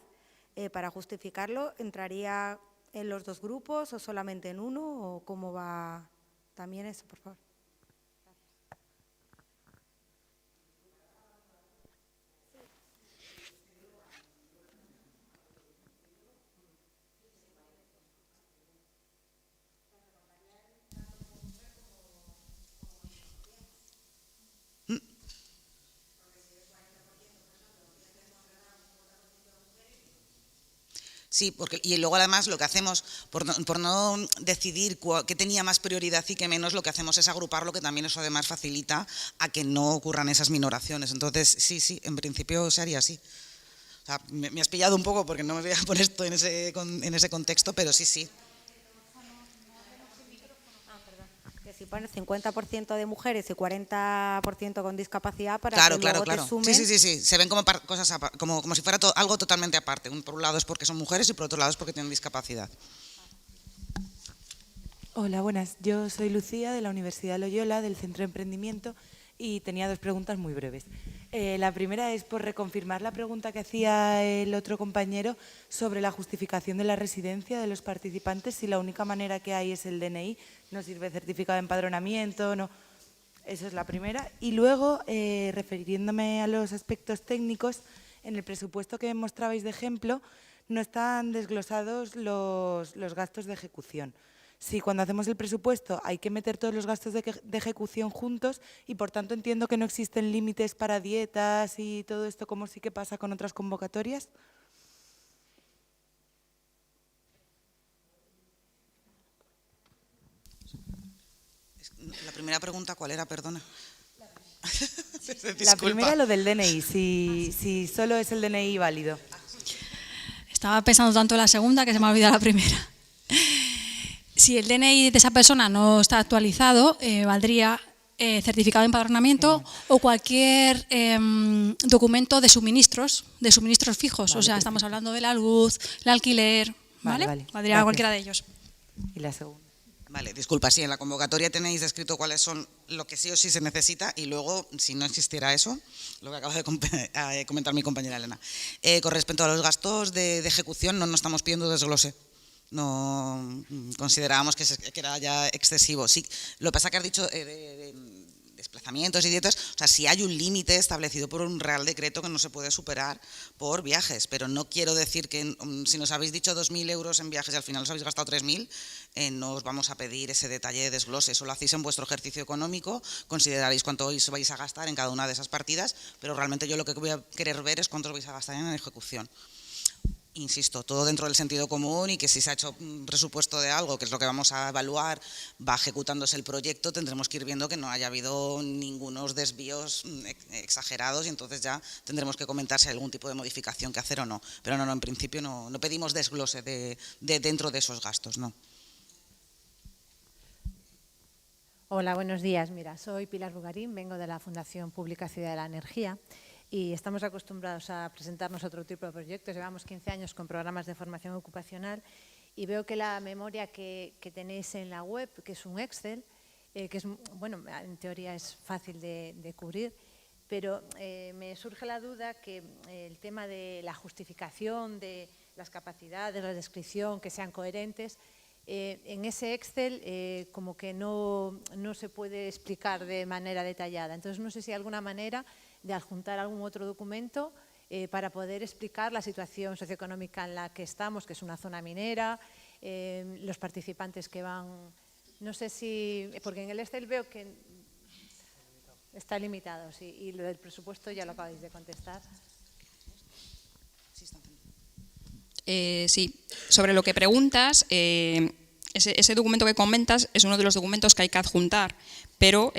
para justificarlo, ¿entraría en los dos grupos o solamente en uno? ¿O cómo va también eso, por favor? Sí, y luego además lo que hacemos, por no decidir qué tenía más prioridad y qué menos, lo que hacemos es agruparlo, que también eso además facilita a que no ocurran esas minoraciones. Entonces, sí, en principio se haría así. O sea, me has pillado un poco porque no me voy a poner esto en ese contexto, pero sí. Si pones 50% de mujeres y 40% con discapacidad para claro, que luego claro. te sumen... Sí. Se ven como cosas como si fuera algo totalmente aparte. Por un lado es porque son mujeres y por otro lado es porque tienen discapacidad. Hola, buenas. Yo soy Lucía de la Universidad Loyola, del Centro de Emprendimiento, y tenía dos preguntas muy breves. La primera es por reconfirmar la pregunta que hacía el otro compañero sobre la justificación de la residencia de los participantes, si la única manera que hay es el DNI, no sirve certificado de empadronamiento, no. Eso es la primera. Y luego, refiriéndome a los aspectos técnicos, en el presupuesto que mostrabais de ejemplo, no están desglosados los gastos de ejecución. Si cuando hacemos el presupuesto hay que meter todos los gastos de ejecución juntos y por tanto entiendo que no existen límites para dietas y todo esto como sí que pasa con otras convocatorias. La primera pregunta, ¿cuál era? Perdona. La primera, lo del DNI, si solo es el DNI válido. Estaba pensando tanto en la segunda que se me ha olvidado la primera. Si el DNI de esa persona no está actualizado, valdría certificado de empadronamiento o cualquier documento de suministros fijos. Vale, o sea, estamos hablando de la luz, el alquiler, ¿vale? Valdría cualquiera de ellos. ¿Y la segunda? Vale, disculpa, sí, en la convocatoria tenéis descrito cuáles son lo que sí o sí se necesita y luego, si no existiera eso, lo que acaba de comentar mi compañera Elena. Con respecto a los gastos de ejecución, no nos estamos pidiendo desglose. No considerábamos que era ya excesivo. Sí, lo que pasa que has dicho desplazamientos y dietas, o sea, sí hay un límite establecido por un Real Decreto que no se puede superar por viajes, pero no quiero decir que si nos habéis dicho 2.000 euros en viajes y al final os habéis gastado 3.000, no os vamos a pedir ese detalle de desglose, eso lo hacéis en vuestro ejercicio económico, consideraréis cuánto os vais a gastar en cada una de esas partidas, pero realmente yo lo que voy a querer ver es cuánto os vais a gastar en ejecución. Insisto, todo dentro del sentido común y que si se ha hecho un presupuesto de algo, que es lo que vamos a evaluar, va ejecutándose el proyecto, tendremos que ir viendo que no haya habido ningunos desvíos exagerados y entonces ya tendremos que comentar si hay algún tipo de modificación que hacer o no. Pero no, en principio no pedimos desglose de dentro de esos gastos, no. Hola, buenos días. Mira, soy Pilar Bugarín, vengo de la Fundación Pública Ciudad de la Energía. Y estamos acostumbrados a presentarnos otro tipo de proyectos. Llevamos 15 años con programas de formación ocupacional y veo que la memoria que tenéis en la web, que es un Excel, que es, bueno, en teoría es fácil de cubrir, pero me surge la duda que el tema de la justificación de las capacidades, la descripción, que sean coherentes, en ese Excel como que no se puede explicar de manera detallada. Entonces, no sé si hay alguna manera de adjuntar algún otro documento para poder explicar la situación socioeconómica en la que estamos, que es una zona minera, los participantes que van, no sé si, porque en el Excel veo que está limitado, sí, y lo del presupuesto ya lo acabáis de contestar. Sí, sobre lo que preguntas, ese documento que comentas es uno de los documentos que hay que adjuntar, pero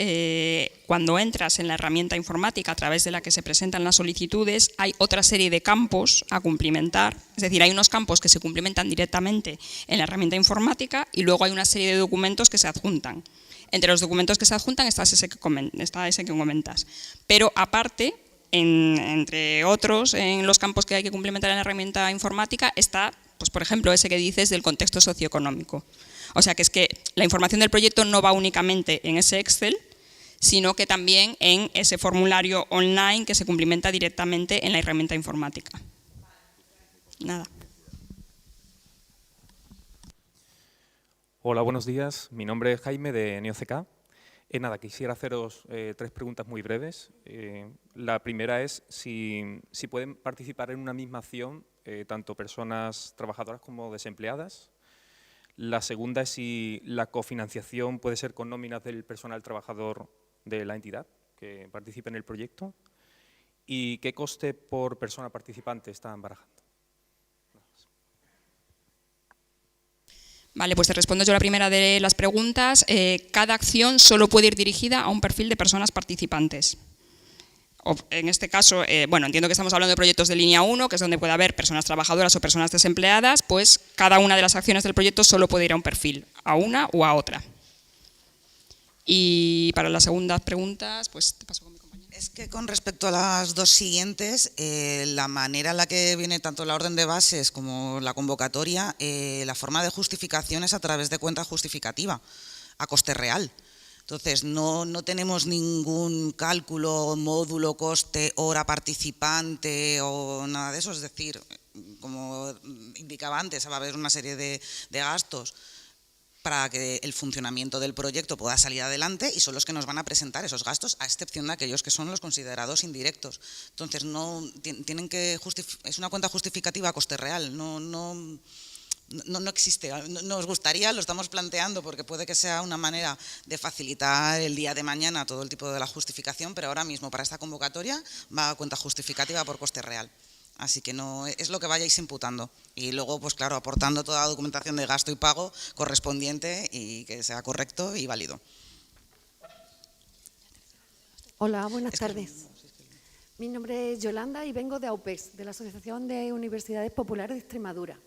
cuando entras en la herramienta informática a través de la que se presentan las solicitudes, hay otra serie de campos a cumplimentar, es decir, hay unos campos que se cumplimentan directamente en la herramienta informática y luego hay una serie de documentos que se adjuntan. Entre los documentos que se adjuntan está ese que comentas, pero aparte, entre otros, en los campos que hay que cumplimentar en la herramienta informática está, pues por ejemplo, ese que dices del contexto socioeconómico. O sea que es que la información del proyecto no va únicamente en ese Excel, sino que también en ese formulario online que se cumplimenta directamente en la herramienta informática. Nada. Hola, buenos días. Mi nombre es Jaime de NeoCK. Nada, quisiera haceros 3 preguntas muy breves. La primera es si pueden participar en una misma acción tanto personas trabajadoras como desempleadas. La segunda es si la cofinanciación puede ser con nóminas del personal trabajador de la entidad que participe en el proyecto. ¿Y qué coste por persona participante están barajando? Vale, pues te respondo yo la primera de las preguntas. Cada acción solo puede ir dirigida a un perfil de personas participantes. En este caso, bueno, entiendo que estamos hablando de proyectos de línea 1, que es donde puede haber personas trabajadoras o personas desempleadas, pues cada una de las acciones del proyecto solo puede ir a un perfil, a una o a otra. Y para las segundas preguntas, pues te paso con mi compañera. Es que con respecto a las dos siguientes, la manera en la que viene tanto la orden de bases como la convocatoria, la forma de justificación es a través de cuenta justificativa, a coste real. Entonces, no tenemos ningún cálculo, módulo, coste, hora participante o nada de eso. Es decir, como indicaba antes, va a haber una serie de gastos para que el funcionamiento del proyecto pueda salir adelante y son los que nos van a presentar esos gastos, a excepción de aquellos que son los considerados indirectos. Entonces, es una cuenta justificativa a coste real, no existe. Nos gustaría, lo estamos planteando porque puede que sea una manera de facilitar el día de mañana todo el tipo de la justificación, pero ahora mismo para esta convocatoria va a cuenta justificativa por coste real. Así que no es lo que vayáis imputando. Y luego, pues claro, aportando toda la documentación de gasto y pago correspondiente y que sea correcto y válido. Hola, buenas tardes. Mi nombre es Yolanda y vengo de AUPES, de la Asociación de Universidades Populares de Extremadura.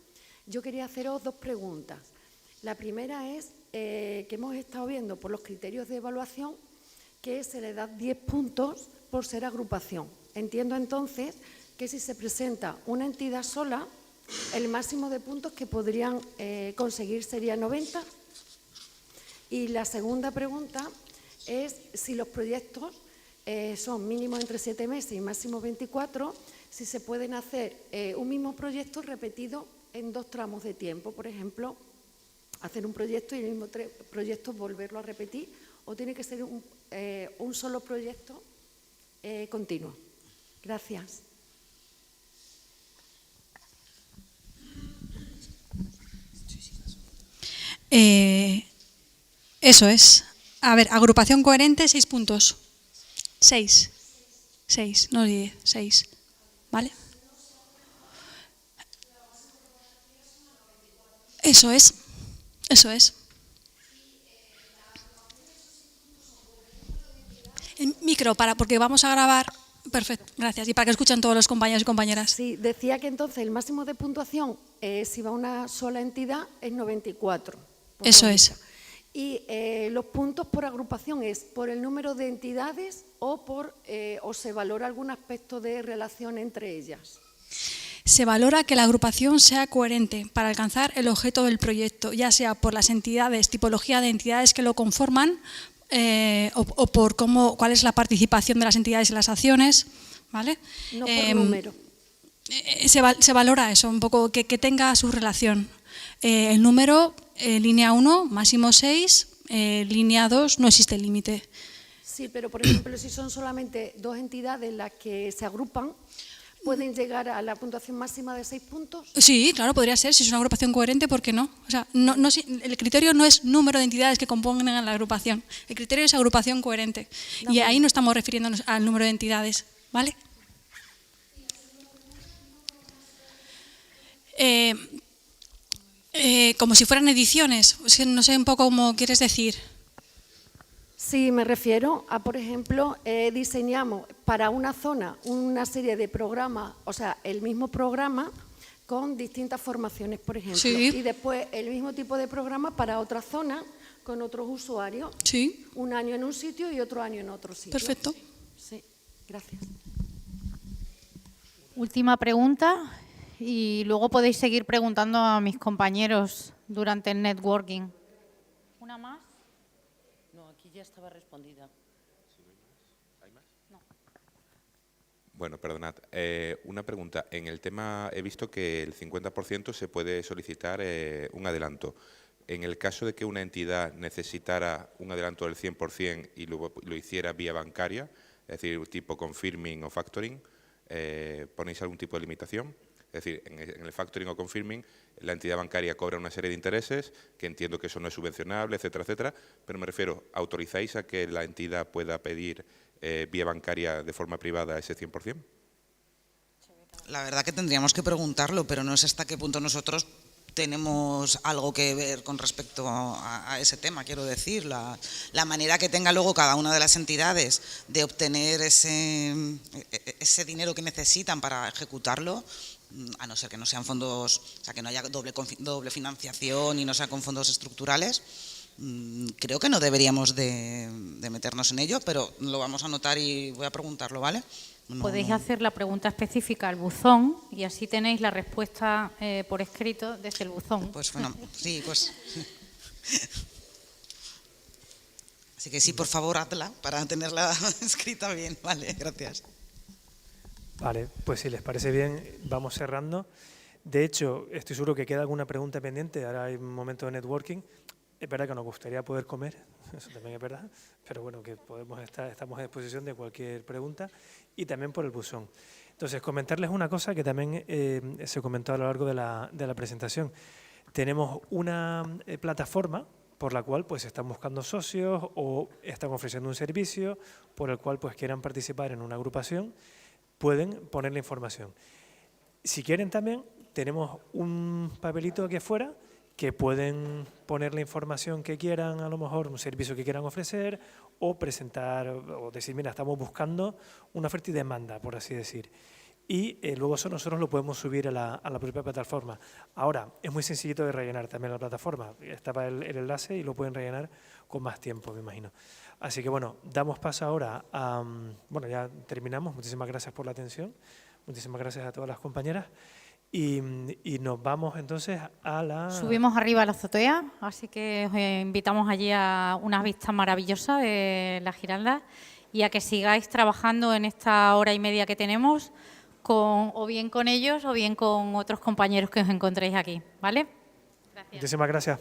Yo quería haceros 2 preguntas. La primera es que hemos estado viendo por los criterios de evaluación que se le da 10 puntos por ser agrupación. Entiendo entonces que si se presenta una entidad sola, el máximo de puntos que podrían conseguir sería 90. Y la segunda pregunta es si los proyectos son mínimo entre 7 meses y máximo 24, si se pueden hacer un mismo proyecto repetido en 2 tramos de tiempo. Por ejemplo, hacer un proyecto y el mismo proyecto volverlo a repetir o tiene que ser un solo proyecto continuo? Gracias. Eso es. A ver, agrupación coherente, 6 puntos. 6, no 10, 6. ¿Vale? Eso es. El micro, porque vamos a grabar. Perfecto, gracias. Y para que escuchen todos los compañeros y compañeras. Sí, decía que entonces el máximo de puntuación, si va una sola entidad, es 94. Eso es. Y los puntos por agrupación es por el número de entidades o se valora algún aspecto de relación entre ellas. Se valora que la agrupación sea coherente para alcanzar el objeto del proyecto, ya sea por las entidades, tipología de entidades que lo conforman o por cuál es la participación de las entidades en las acciones, ¿vale? No por número. Se valora eso, un poco que tenga su relación. El número, línea 1, máximo 6, línea 2, no existe límite. Sí, pero por ejemplo, si son solamente 2 entidades las que se agrupan, ¿pueden llegar a la puntuación máxima de 6 puntos? Sí, claro, podría ser. Si es una agrupación coherente, ¿por qué no? O sea, el criterio no es número de entidades que compongan la agrupación. El criterio es agrupación coherente. Y ahí no estamos refiriéndonos al número de entidades, ¿vale? Como si fueran ediciones. No sé un poco cómo quieres decir. Sí, me refiero a, por ejemplo, diseñamos para una zona una serie de programas, o sea, el mismo programa con distintas formaciones, por ejemplo. Sí. Y después el mismo tipo de programa para otra zona con otros usuarios. Sí. Un año en un sitio y otro año en otro sitio. Perfecto. Sí, gracias. Última pregunta y luego podéis seguir preguntando a mis compañeros durante el networking. ¿Una más? No, aquí ya estaba respondida. ¿Hay más? No. Bueno, perdonad. Una pregunta. En el tema he visto que el 50% se puede solicitar un adelanto. En el caso de que una entidad necesitara un adelanto del 100% y lo hiciera vía bancaria, es decir, tipo confirming o factoring, ¿ponéis algún tipo de limitación? Es decir, en el factoring o confirming, la entidad bancaria cobra una serie de intereses, que entiendo que eso no es subvencionable, etcétera, etcétera, pero me refiero, ¿autorizáis a que la entidad pueda pedir vía bancaria de forma privada ese 100%? La verdad que tendríamos que preguntarlo, pero no sé hasta qué punto nosotros tenemos algo que ver con respecto a ese tema, quiero decir. La manera que tenga luego cada una de las entidades de obtener ese dinero que necesitan para ejecutarlo, a no ser que no sean fondos, o sea, que no haya doble financiación y no sea con fondos estructurales, creo que no deberíamos de meternos en ello, pero lo vamos a anotar y voy a preguntarlo, ¿vale? Podéis hacer la pregunta específica al buzón y así tenéis la respuesta por escrito desde el buzón. Pues bueno, sí, pues... Así que sí, por favor, hazla para tenerla escrita bien. Vale, gracias. Vale, pues si les parece bien, vamos cerrando. De hecho, estoy seguro que queda alguna pregunta pendiente. Ahora hay un momento de networking. Es verdad que nos gustaría poder comer, eso también es verdad, pero bueno, que estamos a disposición de cualquier pregunta y también por el buzón. Entonces, comentarles una cosa que también se comentó a lo largo de la presentación. Tenemos una plataforma por la cual pues están buscando socios o están ofreciendo un servicio por el cual pues quieran participar en una agrupación, pueden poner la información. Si quieren también, tenemos un papelito aquí afuera que pueden poner la información que quieran, a lo mejor un servicio que quieran ofrecer o presentar o decir, mira, estamos buscando una oferta y demanda, por así decir. Y luego eso nosotros lo podemos subir a la propia plataforma. Ahora, es muy sencillito de rellenar también la plataforma. Estaba el enlace y lo pueden rellenar con más tiempo, me imagino. Así que bueno, damos paso ahora a... Bueno, ya terminamos. Muchísimas gracias por la atención. Muchísimas gracias a todas las compañeras. Y nos vamos entonces a la... Subimos arriba a la azotea, así que os invitamos allí a unas vistas maravillosas de la Giralda y a que sigáis trabajando en esta hora y media que tenemos, o bien con ellos o bien con otros compañeros que os encontréis aquí, ¿vale? Gracias. Muchísimas gracias.